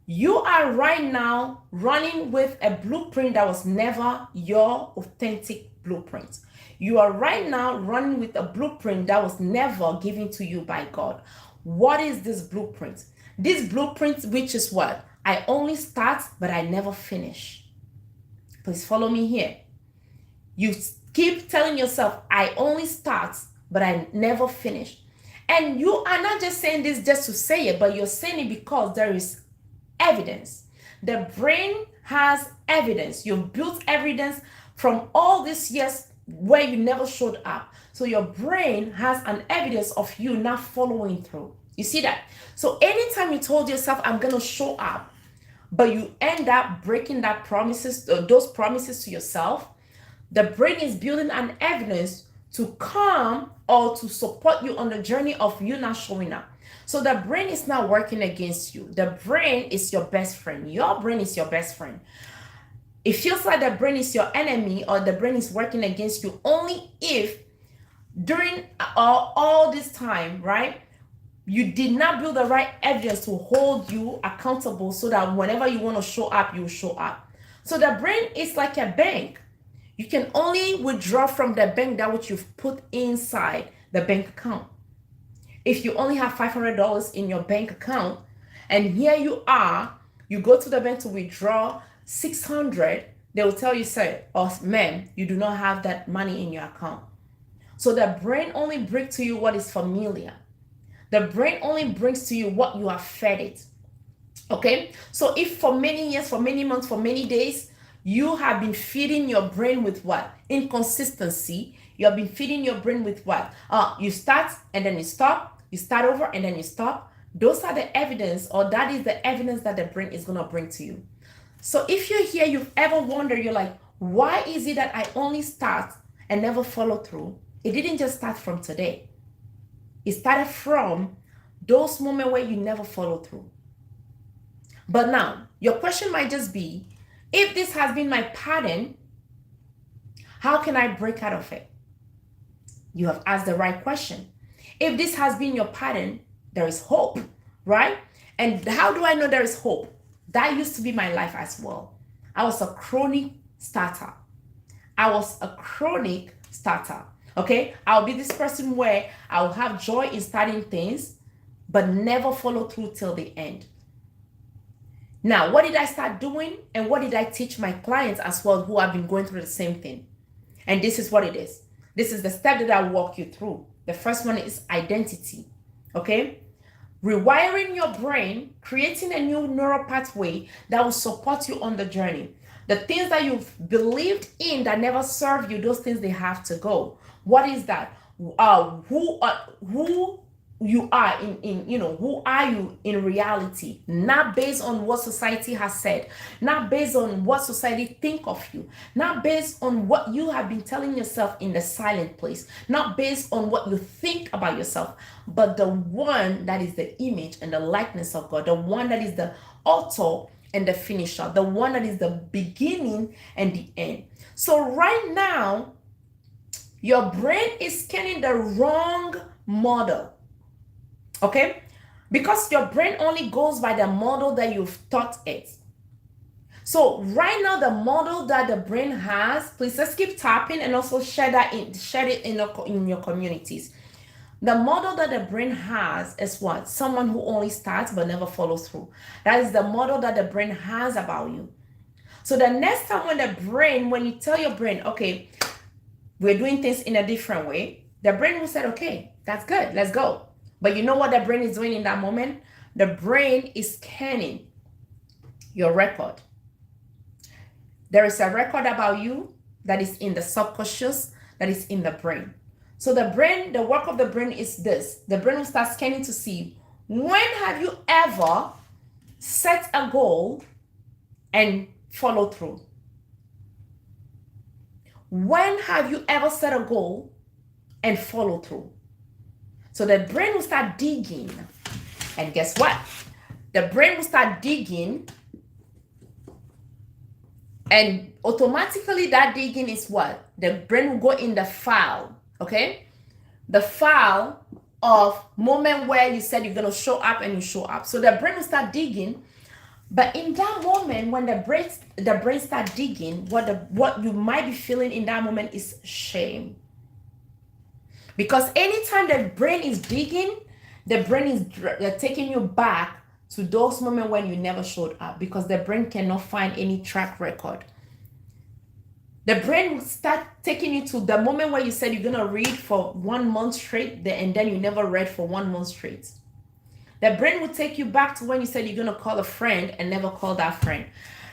you are right now running with a blueprint that was never your authentic blueprint. You are right now running with a blueprint that was never given to you by God. What is this blueprint? This blueprint, which is what? I only start, but I never finish. Please follow me here. You keep telling yourself, I only start, but I never finish. And you are not just saying this just to say it, but you're saying it because there is evidence. The brain has evidence. You've built evidence from all these years where you never showed up. So your brain has an evidence of you not following through. You see that? So anytime you told yourself, I'm going to show up, but you end up breaking those promises to yourself, the brain is building an evidence to come or to support you on the journey of you not showing up. So the brain is not working against you. The brain is your best friend. Your brain is your best friend. It feels like the brain is your enemy, or the brain is working against you only if during all this time, right, you did not build the right evidence to hold you accountable so that whenever you want to show up, you show up. So the brain is like a bank. You can only withdraw from the bank that which you've put inside the bank account. If you only have $500 in your bank account, and here you are, you go to the bank to withdraw 600, they will tell you, sir, or ma'am, you do not have that money in your account. So the brain only brings to you what is familiar. The brain only brings to you what you have fed it. Okay? So if for many years, for many months, for many days, you have been feeding your brain with what? Inconsistency. You have been feeding your brain with what? You start and then you stop. You start over and then you stop. Those are the evidence, or that is the evidence that the brain is going to bring to you. So if you're here, you've ever wondered, you're like, why is it that I only start and never follow through? It didn't just start from today. It started from those moments where you never follow through. But now, your question might just be, if this has been my pattern, how can I break out of it? You have asked the right question. If this has been your pattern, there is hope, right? And how do I know there is hope? That used to be my life as well. I was a chronic starter. Okay? I'll be this person where I'll have joy in starting things, but never follow through till the end. Now, what did I start doing? And what did I teach my clients as well who have been going through the same thing? And this is what it is. This is the step that I'll walk you through. The first one is identity. Okay? Rewiring your brain, creating a new neural pathway that will support you on the journey. The things that you've believed in that never serve you, those things, they have to go. What is that? who you are in who are you in reality, not based on what society has said, not based on what society think of you, not based on what you have been telling yourself in the silent place, not based on what you think about yourself, but the one that is the image and the likeness of God, the one that is the author and the finisher, the one that is the beginning and the end. So right now, your brain is scanning the wrong model. Okay? Because your brain only goes by the model that you've taught it. So right now, the model that the brain has, please just keep tapping and also share it in your communities. The model that the brain has is what? Someone who only starts but never follows through. That is the model that the brain has about you. So the next time when you tell your brain, okay, we're doing things in a different way, the brain will say, okay, that's good, let's go. But you know what the brain is doing in that moment? The brain is scanning your record. There is a record about you that is in the subconscious, that is in the brain. So the work of the brain is this. The brain will start scanning to see, when have you ever set a goal and followed through? When have you ever set a goal and followed through? So the brain will start digging. And guess what? The brain will start digging, and automatically that digging is what? The brain will go in the file, okay? The file of moment where you said you're going to show up and you show up. So the brain will start digging. But in that moment, when the brain starts digging, what you might be feeling in that moment is shame. Because anytime the brain is digging, the brain is taking you back to those moments when you never showed up, because the brain cannot find any track record. The brain will start taking you to the moment where you said you're going to read for 1 month straight, and then you never read for 1 month straight. The brain will take you back to when you said you're going to call a friend and never call that friend.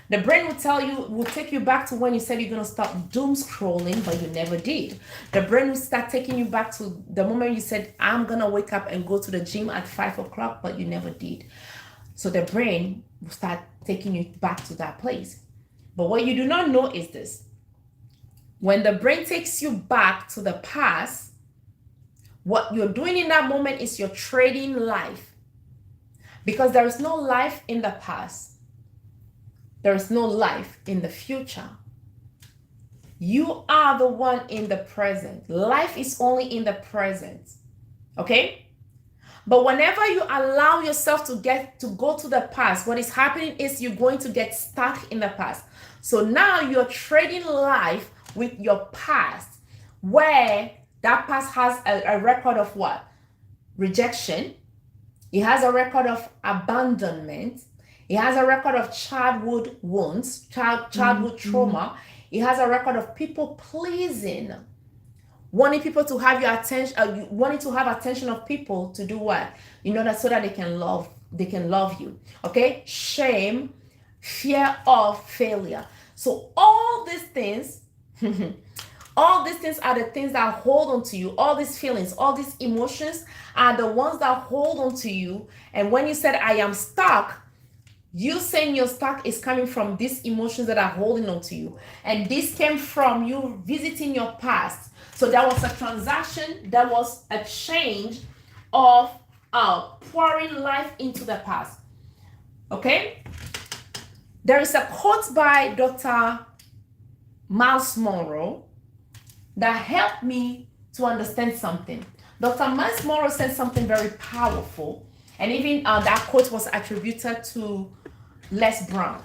The brain will take you back to when you said you're going to stop doom scrolling, but you never did. The brain will start taking you back to the moment you said, I'm going to wake up and go to the gym at 5 o'clock, but you never did. So the brain will start taking you back to that place. But what you do not know is this. When the brain takes you back to the past, what you're doing in that moment is you're trading life. Because there is no life in the past. There is no life in the future. You are the one in the present. Life is only in the present. Okay? But whenever you allow yourself to go to the past, what is happening is you're going to get stuck in the past. So now you're trading life with your past, where that past has a record of what? Rejection. It has a record of abandonment. It has a record of childhood wounds, childhood trauma. It has a record of people pleasing, wanting people to have your attention, wanting to have attention of people to do what? In order so that they can love you. Okay? Shame, fear of failure. So all these things, all these things are the things that hold on to you. All these feelings, all these emotions are the ones that hold on to you. And when you said, I am stuck, you saying you're stuck is coming from these emotions that are holding on to you. And this came from you visiting your past. So there was a transaction, there was a change of pouring life into the past. Okay? There is a quote by Dr. Miles Monroe that helped me to understand something. Dr. Miles Monroe said something very powerful, and even that quote was attributed to Les Brown.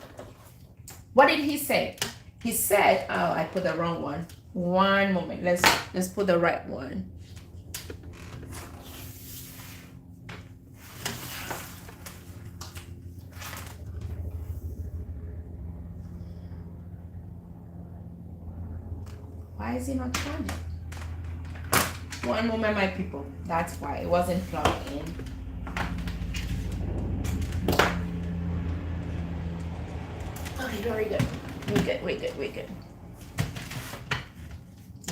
What did he say? He said, oh, I put the wrong one. One moment. Let's put the right one. Why is it not charging? One moment, my people. That's why it wasn't plugged in. Okay, very good. We're good.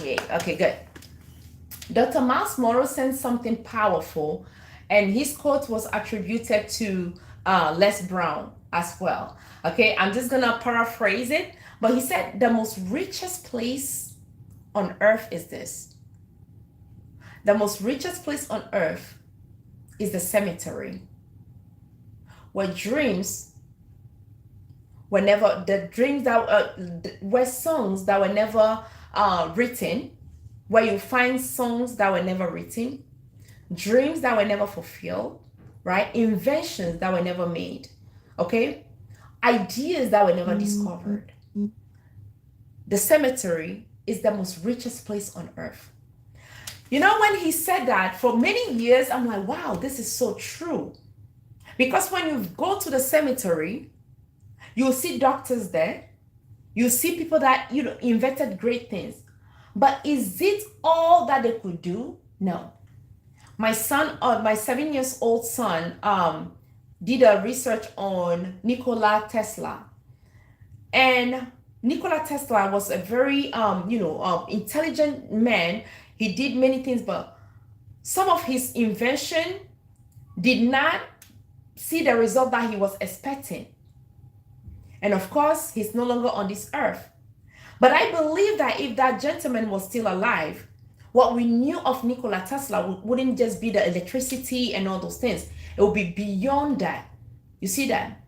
Yeah, okay, good. Dr. Miles Monroe said something powerful, and his quote was attributed to Les Brown as well. Okay, I'm just gonna paraphrase it, but he said the most richest place on earth is this. The most richest place on earth is the cemetery, where dreams were never, the dreams that were songs that were never written, where you find songs that were never written, dreams that were never fulfilled, right? Inventions that were never made, okay? Ideas that were never discovered. The cemetery is the most richest place on earth. You know, when he said that, for many years, I'm like, wow, this is so true. Because when you go to the cemetery, you'll see doctors there, you see people that, you know, invented great things. But is it all that they could do? No. My son, my 7 years old son, did a research on Nikola Tesla. And Nikola Tesla was a very, intelligent man. He did many things, but some of his invention did not see the result that he was expecting. And of course, he's no longer on this earth. But I believe that if that gentleman was still alive, what we knew of Nikola Tesla wouldn't just be the electricity and all those things. It would be beyond that. You see that?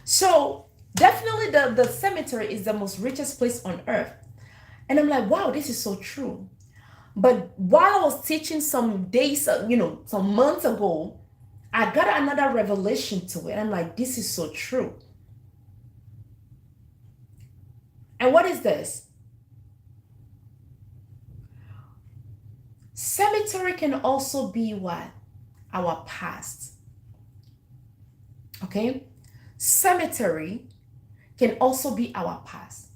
So definitely the cemetery is the most richest place on earth. And I'm like, wow, this is so true. But while I was teaching some days, some months ago, I got another revelation to it. I'm like, this is so true. And what is this? Cemetery can also be what? Our past. Okay? Cemetery can also be our past.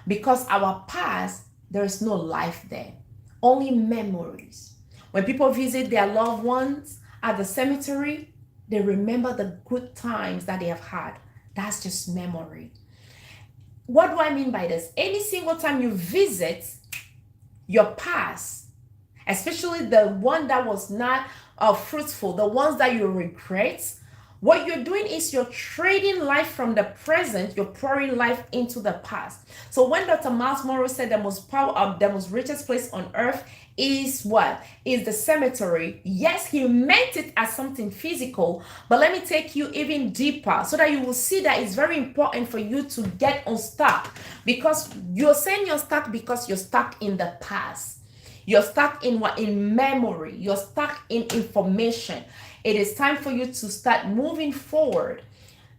Because our past, there is no life there. Only memories. When people visit their loved ones at the cemetery, they remember the good times that they have had. That's just memory. What do I mean by this? Any single time you visit your past, especially the one that was not fruitful, the ones that you regret, what you're doing is you're trading life from the present, you're pouring life into the past. So when Dr. Miles Monroe said the most richest place on earth is what? Is the cemetery. Yes, he meant it as something physical, but let me take you even deeper so that you will see that it's very important for you to get unstuck, because you're saying you're stuck because you're stuck in the past. You're stuck in what? In memory. You're stuck in information. It is time for you to start moving forward.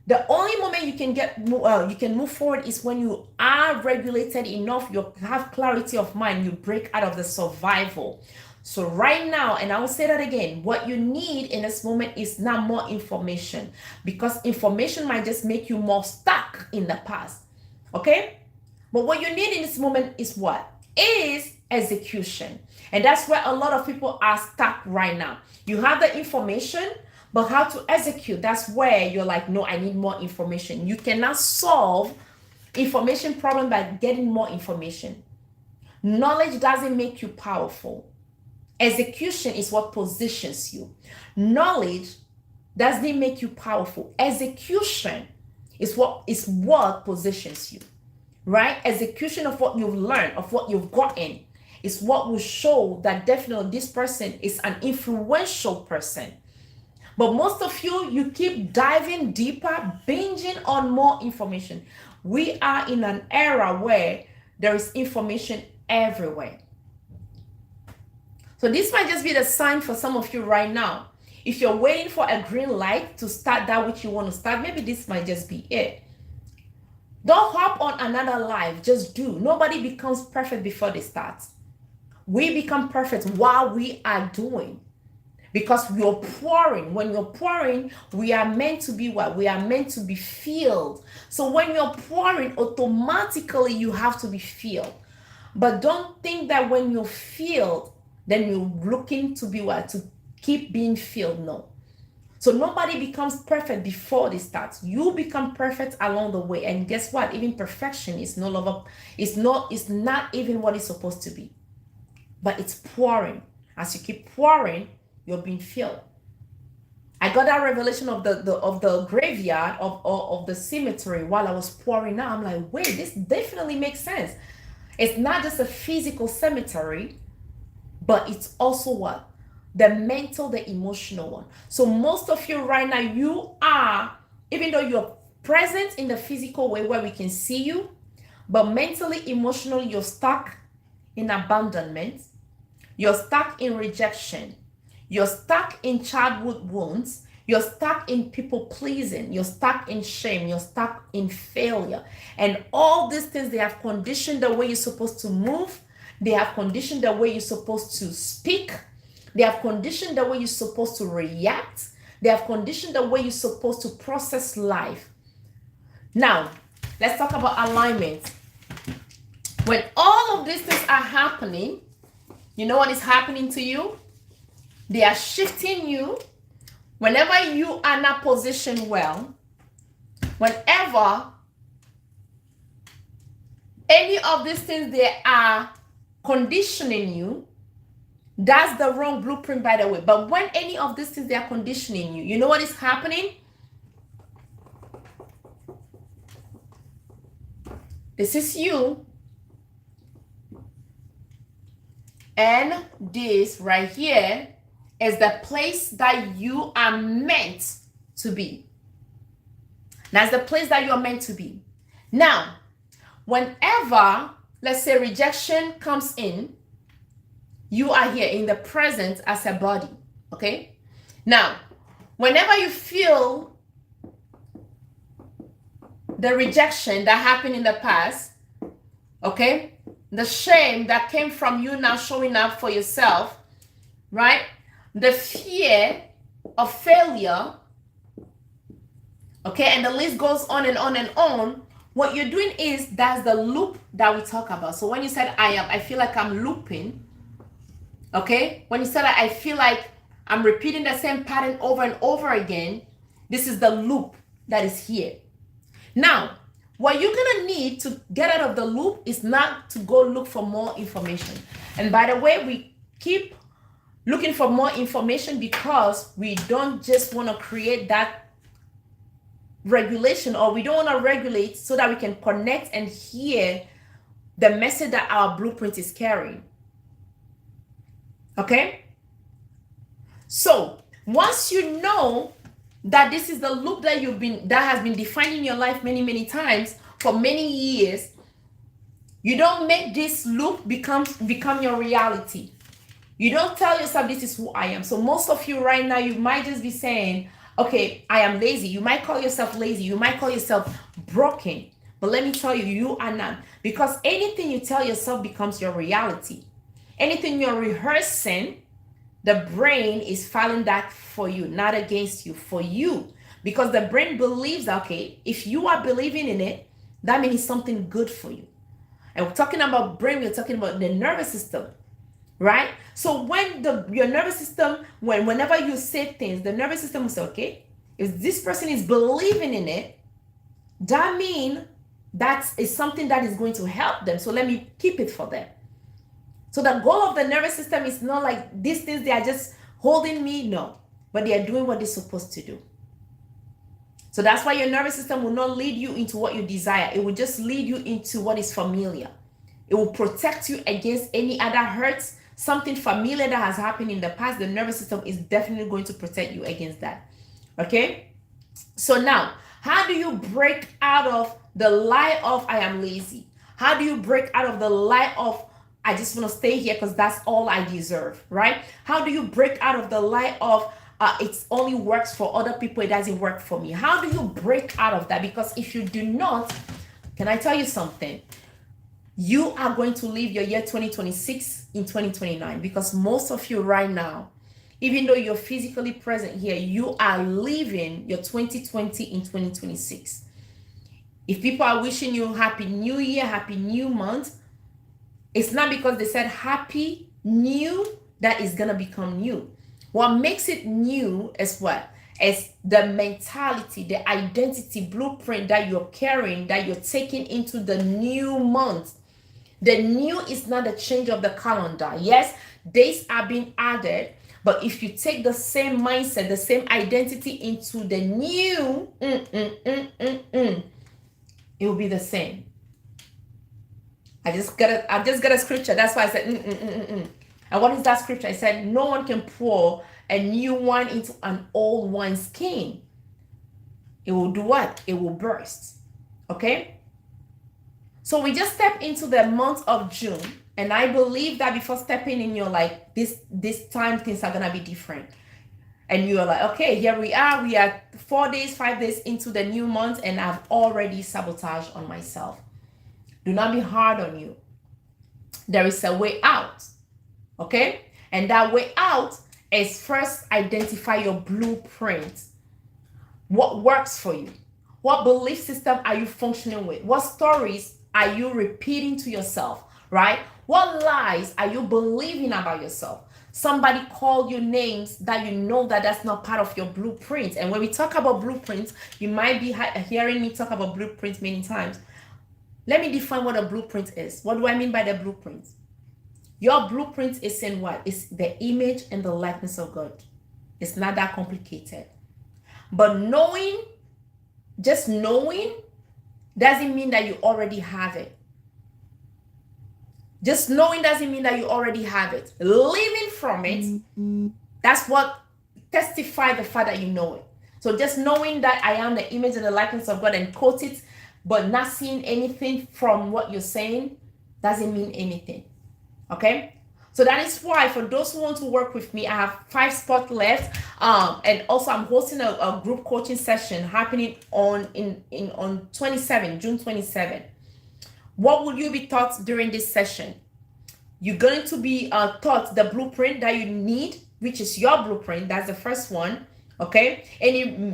The only moment you can move forward is when you are regulated enough, you have clarity of mind, you break out of the survival. So right now, and I will say that again, what you need in this moment is now more information, because information might just make you more stuck in the past. Okay? But what you need in this moment is what? Is execution. And that's where a lot of people are stuck right now. You have the information, but how to execute, that's where you're like, no, I need more information. You cannot solve information problem by getting more information. Knowledge doesn't make you powerful. Execution is what positions you. Knowledge doesn't make you powerful. Execution is what positions you, right? Execution of what you've learned, of what you've gotten, is what will show that definitely this person is an influential person. But most of you keep diving deeper, binging on more information. We are in an era where there is information everywhere. So this might just be the sign for some of you right now. If you're waiting for a green light to start that which you want to start, maybe this might just be it. Don't hop on another life, just do. Nobody becomes perfect before they start. We become perfect while we are doing, because we are pouring. When you're pouring, we are meant to be what? We are meant to be filled. So when you're pouring, automatically you have to be filled. But don't think that when you're filled, then you're looking to be what? To keep being filled. No. So nobody becomes perfect before they start. You become perfect along the way. And guess what? Even perfection is no longer, it's not even what it's supposed to be. But it's pouring. As you keep pouring, you're being filled. I got that revelation of the graveyard of the cemetery while I was pouring out. I'm like, wait, this definitely makes sense. It's not just a physical cemetery, but it's also what? The mental, the emotional one. So most of you right now, you are, even though you're present in the physical way where we can see you, but mentally, emotionally, you're stuck in abandonment. You're stuck in rejection. You're stuck in childhood wounds. You're stuck in people pleasing. You're stuck in shame. You're stuck in failure. And all these things, they have conditioned the way you're supposed to move. They have conditioned the way you're supposed to speak. They have conditioned the way you're supposed to react. They have conditioned the way you're supposed to process life. Now, let's talk about alignment. When all of these things are happening, you know what is happening to you? They are shifting you. Whenever you are not positioned well, whenever any of these things, they are conditioning you, that's the wrong blueprint, by the way. But when any of these things, they are conditioning you, you know what is happening? This is you. And this right here is the place that you are meant to be. That's the place that you are meant to be. Now, whenever, let's say, rejection comes in, you are here in the present as a body, okay? Now, whenever you feel the rejection that happened in the past, okay? The shame that came from you now showing up for yourself, right? The fear of failure, okay? And the list goes on and on and on. What you're doing is, that's the loop that we talk about. So when you said, I feel like I'm looping, okay? When you said, I feel like I'm repeating the same pattern over and over again, this is the loop that is here. Now, what you're gonna need to get out of the loop is not to go look for more information. And by the way, we keep looking for more information because we don't just want to create that regulation, or we don't want to regulate so that we can connect and hear the message that our blueprint is carrying. Okay? So once you know that this is the loop that that has been defining your life many times for many years, you don't make this loop become your reality. You don't tell yourself, this is who I am. So most of you right now, you might just be saying, okay, I am lazy. You might call yourself lazy. You might call yourself broken. But let me tell you, you are not. Because anything you tell yourself becomes your reality. Anything you're rehearsing, the brain is filing that for you, not against you, for you. Because the brain believes, okay, if you are believing in it, that means it's something good for you. And we're talking about brain, we're talking about the nervous system, right? So when your nervous system, whenever you say things, the nervous system will say, okay, if this person is believing in it, that means that is something that is going to help them. So let me keep it for them. So the goal of the nervous system is not like these things, they are just holding me, no. But they are doing what they're supposed to do. So that's why your nervous system will not lead you into what you desire. It will just lead you into what is familiar. It will protect you against any other hurts, something familiar that has happened in the past. The nervous system is definitely going to protect you against that. Okay? So now, how do you break out of the lie of I am lazy? How do you break out of the lie of I just want to stay here because that's all I deserve, right? How do you break out of the lie of it only works for other people, it doesn't work for me? How do you break out of that? Because if you do not, can I tell you something? You are going to live your year 2026 in 2029, because most of you right now, even though you're physically present here, you are living your 2020 in 2026. If people are wishing you happy new year, happy new month, it's not because they said happy new that is gonna become new. What makes it new is what? It's the mentality, the identity blueprint that you're carrying, that you're taking into the new month. The new is not a change of the calendar. Yes, Days are being added, but if you take the same mindset, the same identity into the new, it will be the same. I just got a scripture. That's why I said, And what is that scripture? I said, no one can pour a new wine into an old wineskin. It will do what? It will burst. Okay? So we just step into the month of June. And I believe that before stepping in, you're like, this time things are going to be different. And you're like, okay, here we are. We are 4 days, 5 days into the new month, and I've already sabotaged on myself. Do not be hard on you. There is a way out. Okay? And that way out is first identify your blueprint. What works for you? What belief system are you functioning with? What stories are you repeating to yourself, right? What lies are you believing about yourself? Somebody called you names that you know that that's not part of your blueprint. And when we talk about blueprints, you might be hearing me talk about blueprints many times. Let me define what a blueprint is. What do I mean by the blueprint? Your blueprint is in what? It's the image and the likeness of God. It's not that complicated. But just knowing doesn't mean that you already have it. Just knowing doesn't mean that you already have it. Living from it, that's what testifies the fact that you know it. So just knowing that I am the image and the likeness of God and quote it, but not seeing anything from what you're saying doesn't mean anything. Okay? So that is why for those who want to work with me, I have 5 spots left. And also I'm hosting a group coaching session happening on June 27. What will you be taught during this session? You're going to be taught the blueprint that you need, which is your blueprint. That's the first one. Okay? Any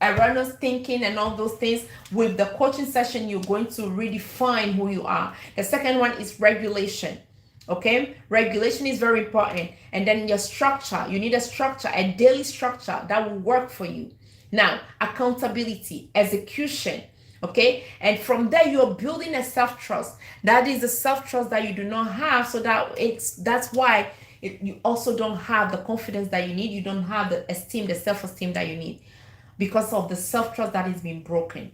erroneous thinking and all those things. With the coaching session, you're going to redefine who you are. The second one is regulation. Okay, regulation is very important. And then your structure, you need a structure, a daily structure that will work for you. Now, accountability, execution. Okay, and from there you're building a self-trust. That is the self-trust that you do not have, so that's why you also don't have the confidence that you need. You don't have the esteem, the self-esteem that you need, because of the self-trust that is being broken.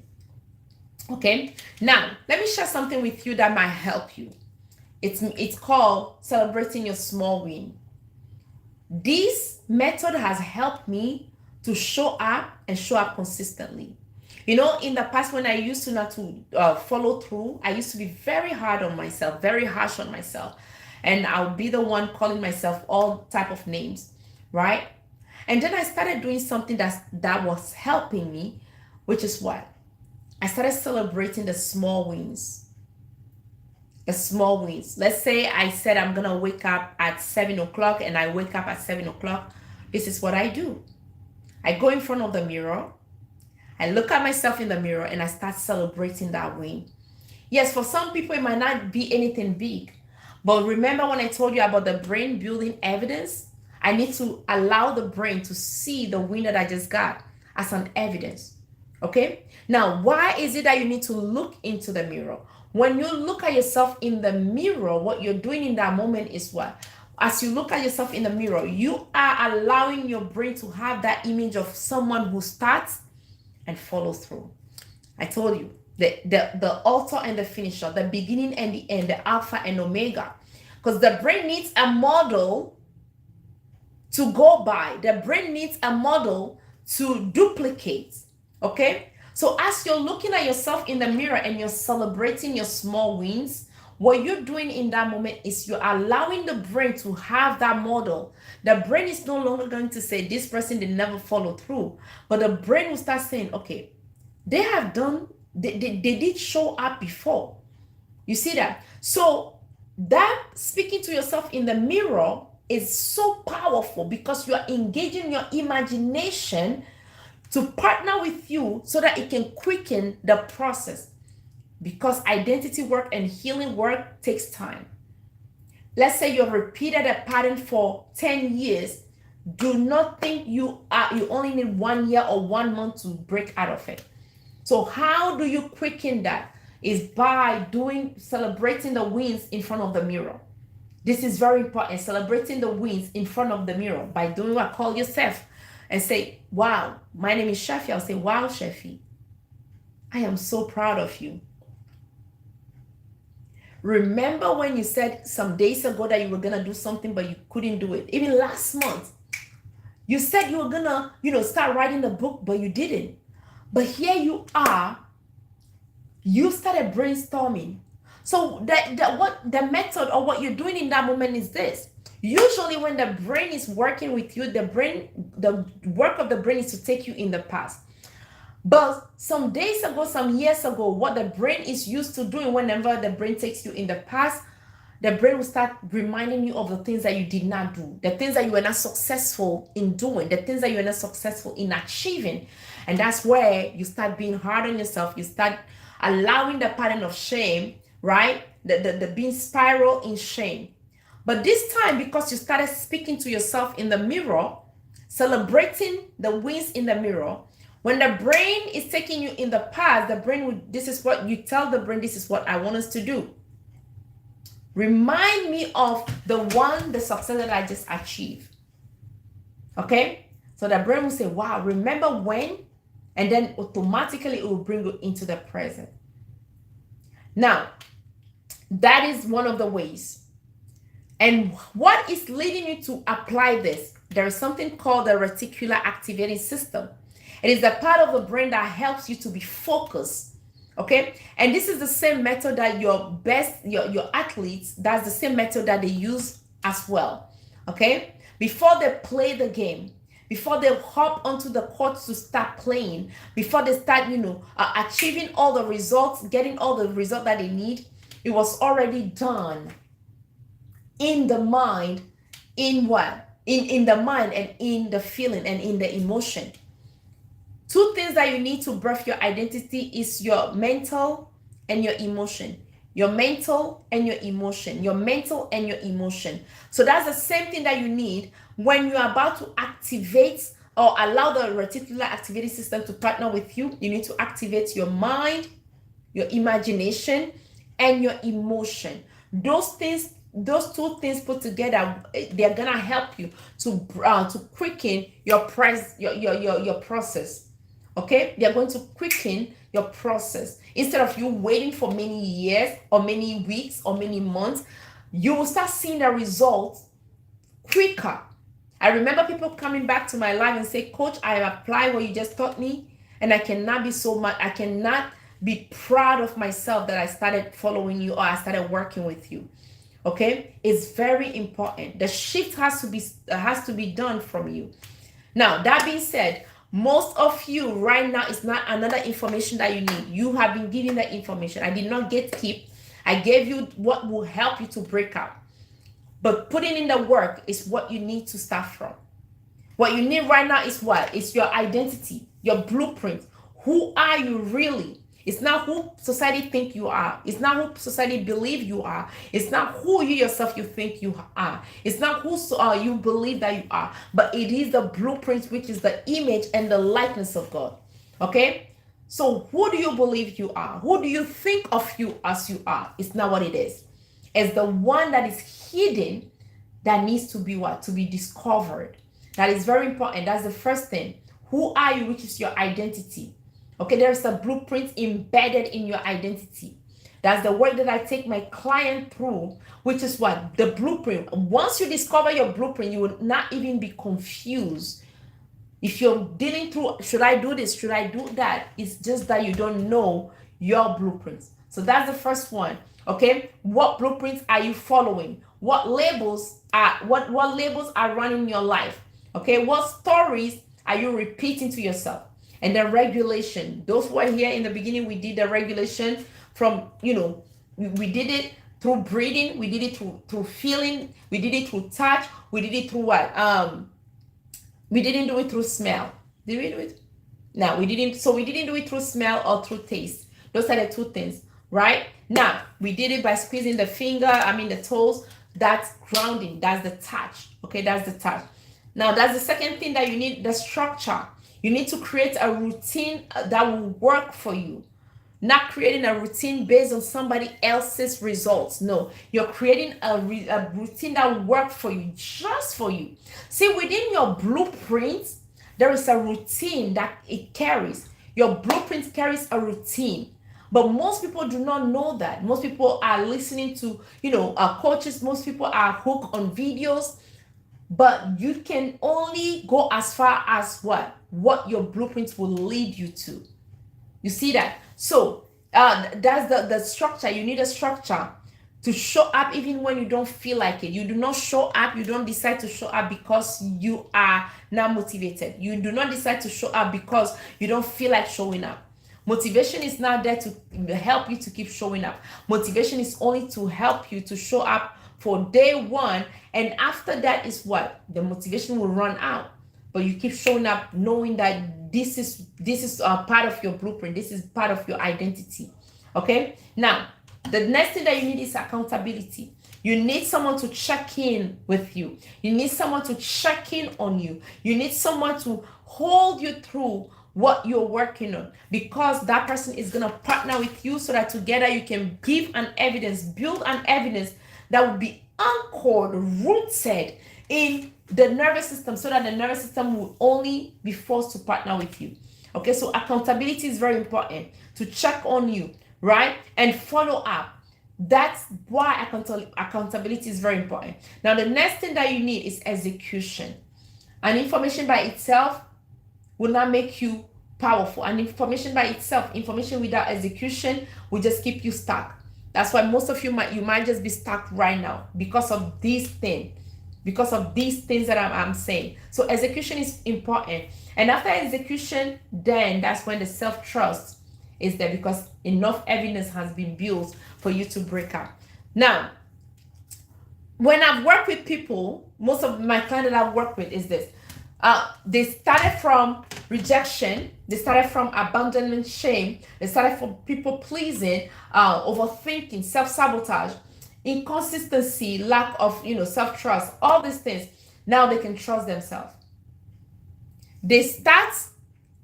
Okay, now let me share something with you that might help you. It's called celebrating your small win. This method has helped me to show up consistently. You know, in the past when I used to not to follow through, I used to be very hard on myself, very harsh on myself. And I'll be the one calling myself all type of names, right? And then I started doing something that was helping me, which is what? I started celebrating the small wins. The small wins. Let's say I said I'm gonna wake up at 7 o'clock, and I wake up at 7 o'clock. This is what I do. I go in front of the mirror, I look at myself in the mirror, and I start celebrating that win. Yes, for some people it might not be anything big, but remember when I told you about the brain building evidence? I need to allow the brain to see the win that I just got as an evidence. Okay, now why is it that you need to look into the mirror? When you look at yourself in the mirror, what you're doing in that moment is what? As you look at yourself in the mirror, you are allowing your brain to have that image of someone who starts and follows through. I told you, the author and the finisher, the beginning and the end, the alpha and omega. Because the brain needs a model to go by. The brain needs a model to duplicate. Okay? So as you're looking at yourself in the mirror and you're celebrating your small wins, what you're doing in that moment is you're allowing the brain to have that model. The brain is no longer going to say, this person did never follow through. But the brain will start saying, okay, they did show up before. You see that? So that speaking to yourself in the mirror is so powerful, because you are engaging your imagination to partner with you so that it can quicken the process, because identity work and healing work takes time. Let's say you've repeated a pattern for 10 years. Do not think you only need 1 year or 1 month to break out of it. So how do you quicken that? Is by celebrating the wins in front of the mirror. This is very important. Celebrating the wins in front of the mirror by doing what? Call yourself and say, wow, my name is Chefi. I'll say, wow, Chefi, I am so proud of you. Remember when you said some days ago that you were going to do something, but you couldn't do it? Even last month, you said you were going to, start writing a book, but you didn't. But here you are. You started brainstorming. So what the method or what you're doing in that moment is this. Usually when the brain is working with you, the work of the brain is to take you in the past. But some days ago, some years ago, what the brain is used to doing whenever the brain takes you in the past, the brain will start reminding you of the things that you did not do, the things that you were not successful in doing, the things that you were not successful in achieving. And that's where you start being hard on yourself. You start allowing the pattern of shame, right? The being spiral in shame. But this time, because you started speaking to yourself in the mirror, celebrating the wins in the mirror, when the brain is taking you in the past, the brain would, this is what you tell the brain, this is what I want us to do. Remind me of the success that I just achieved. Okay? So the brain will say, wow, remember when? And then automatically it will bring you into the present. Now, that is one of the ways. And what is leading you to apply this? There is something called the reticular activating system. It is the part of the brain that helps you to be focused. Okay, and this is the same method that your athletes, that's the same method that they use as well. Okay, before they play the game, before they hop onto the court to start playing, before they start, achieving all the results, getting all the results that they need, it was already done in the mind, in what? In the mind and in the feeling and in the emotion. Two things that you need to birth your identity is your mental and your emotion. Your mental and your emotion. Your mental and your emotion. So that's the same thing that you need when you're about to activate or allow the reticular activating system to partner with you. You need to activate your mind, your imagination, and your emotion. Those two things put together, they're gonna help you to quicken your process. Okay, they're going to quicken your process. Instead of you waiting for many years or many weeks or many months, you will start seeing the results quicker. I remember people coming back to my life and say, Coach, I have applied what you just taught me, and I cannot be proud of myself that I started following you or I started working with you. Okay, it's very important. The shift has to be done from you. Now, that being said, most of you right now is not another information that you need. You have been given that information. I did not gatekeep. I gave you what will help you to break out. But putting in the work is what you need to start from. What you need right now is what? It's your identity, your blueprint. Who are you really? It's not who society think you are. It's not who society believe you are. It's not who you yourself you think you are. It's not who you believe that you are. But it is the blueprint, which is the image and the likeness of God. Okay? So who do you believe you are? Who do you think of you as you are? It's not what it is. It's the one that is hidden that needs to be what? To be discovered. That is very important. That's the first thing. Who are you, which is your identity. Okay, there's a blueprint embedded in your identity. That's the work that I take my client through, which is what? The blueprint. Once you discover your blueprint, you will not even be confused. If you're dealing through, should I do this? Should I do that? It's just that you don't know your blueprints. So that's the first one. Okay, what blueprints are you following? What labels are running your life? Okay, what stories are you repeating to yourself? And the regulation, those who are here in the beginning, we did the regulation from, we did it through breathing, we did it through feeling, we did it through touch, we did it through what? We didn't do it through smell. Did we do it? No, we didn't. So we didn't do it through smell or through taste. Those are the two things, right? Now, we did it by squeezing the toes. That's grounding. That's the touch. Okay, that's the touch. Now, that's the second thing that you need, the structure. You need to create a routine that will work for you. not creating a routine based on somebody else's results. No, you're creating a routine that works for you, just for you. See, within your blueprint, there is a routine that it carries. Your blueprint carries a routine. But most people do not know that. Most people are listening to, coaches. Most people are hooked on videos. But you can only go as far as what your blueprint will lead you to. You see that? So that's the structure. You need a structure to show up even when you don't feel like it. You do not show up. You don't decide to show up because you are not motivated. You do not decide to show up because you don't feel like showing up. Motivation is not there to help you to keep showing up. Motivation is only to help you to show up for day one, and after that is what the motivation will run out. But you keep showing up knowing that this is part of your blueprint. This is part of your identity. Okay, now the next thing that you need is accountability. You need someone to check in with you. You need someone to check in on you. You need someone to hold you through what you're working on, because that person is going to partner with you so that together you can build an evidence that will be anchored, rooted in the nervous system, so that the nervous system will only be forced to partner with you. Okay, so accountability is very important, to check on you, right? And follow up. That's why accountability is very important. Now, the next thing that you need is execution. And information by itself will not make you powerful. And information by itself, information without execution, will just keep you stuck. That's why most of you might just be stuck right now because of these things. Because of these things that I'm saying. So execution is important. And after execution, then that's when the self-trust is there, because enough evidence has been built for you to break out. Now, when I've worked with people, most of my clients that I've worked with is this. They started from rejection, they started from abandonment, shame, they started from people pleasing, overthinking, self-sabotage, inconsistency, lack of self-trust, all these things. Now they can trust themselves. They start,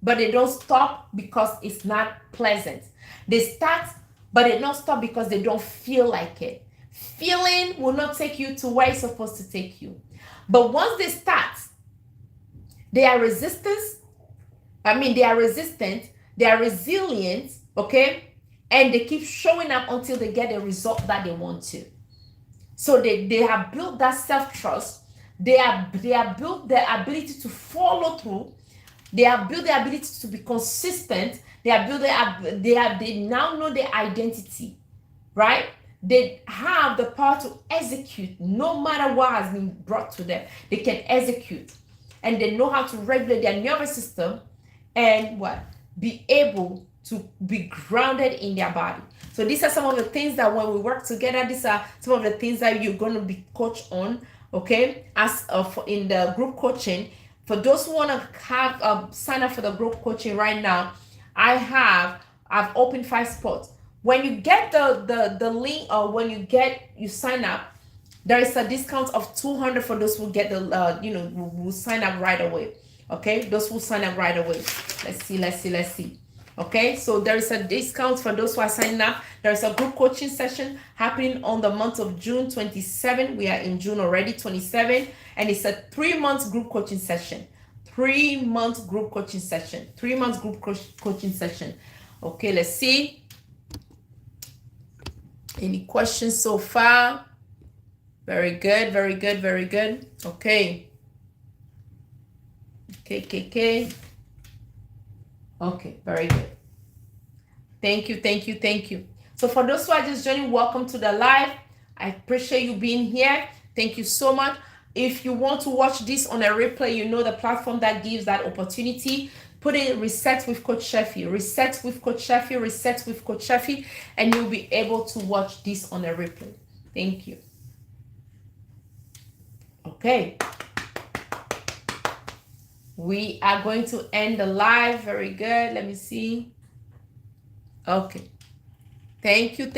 but they don't stop because it's not pleasant. They start, but they don't stop because they don't feel like it. Feeling will not take you to where it's supposed to take you. But once they start, they are resistant, they are resilient, okay? And they keep showing up until they get the result that they want to. So they have built that self-trust. They have built the ability to follow through. They have built the ability to be consistent. They now know their identity, right? They have the power to execute no matter what has been brought to them. They can execute. And they know how to regulate their nervous system and be able to be grounded in their body. So these are some of the things that when we work together, these are some of the things that you're going to be coached on, okay, as in the group coaching. For those who want to have sign up for the group coaching right now, I've opened 5 spots. When you get the link, or when you sign up, there is a discount of $200 for those who get who sign up right away. Okay, those who sign up right away. Let's see. Okay, so there is a discount for those who are signing up. There is a group coaching session happening on the month of June 27. We are in June already, 27, and it's a 3-month group coaching session. 3-month group coaching session. 3-month group coaching session. Okay, let's see. Any questions so far? Very good, very good, very good. Okay. Okay, very good. Thank you. So for those who are just joining, welcome to the live. I appreciate you being here. Thank you so much. If you want to watch this on a replay, you know the platform that gives that opportunity. Put in Reset with Coach Chefi, Reset with Coach Chefi, Reset with Coach Chefi, and you'll be able to watch this on a replay. Thank you. Okay. We are going to end the live. Very good. Let me see. Okay. Thank you.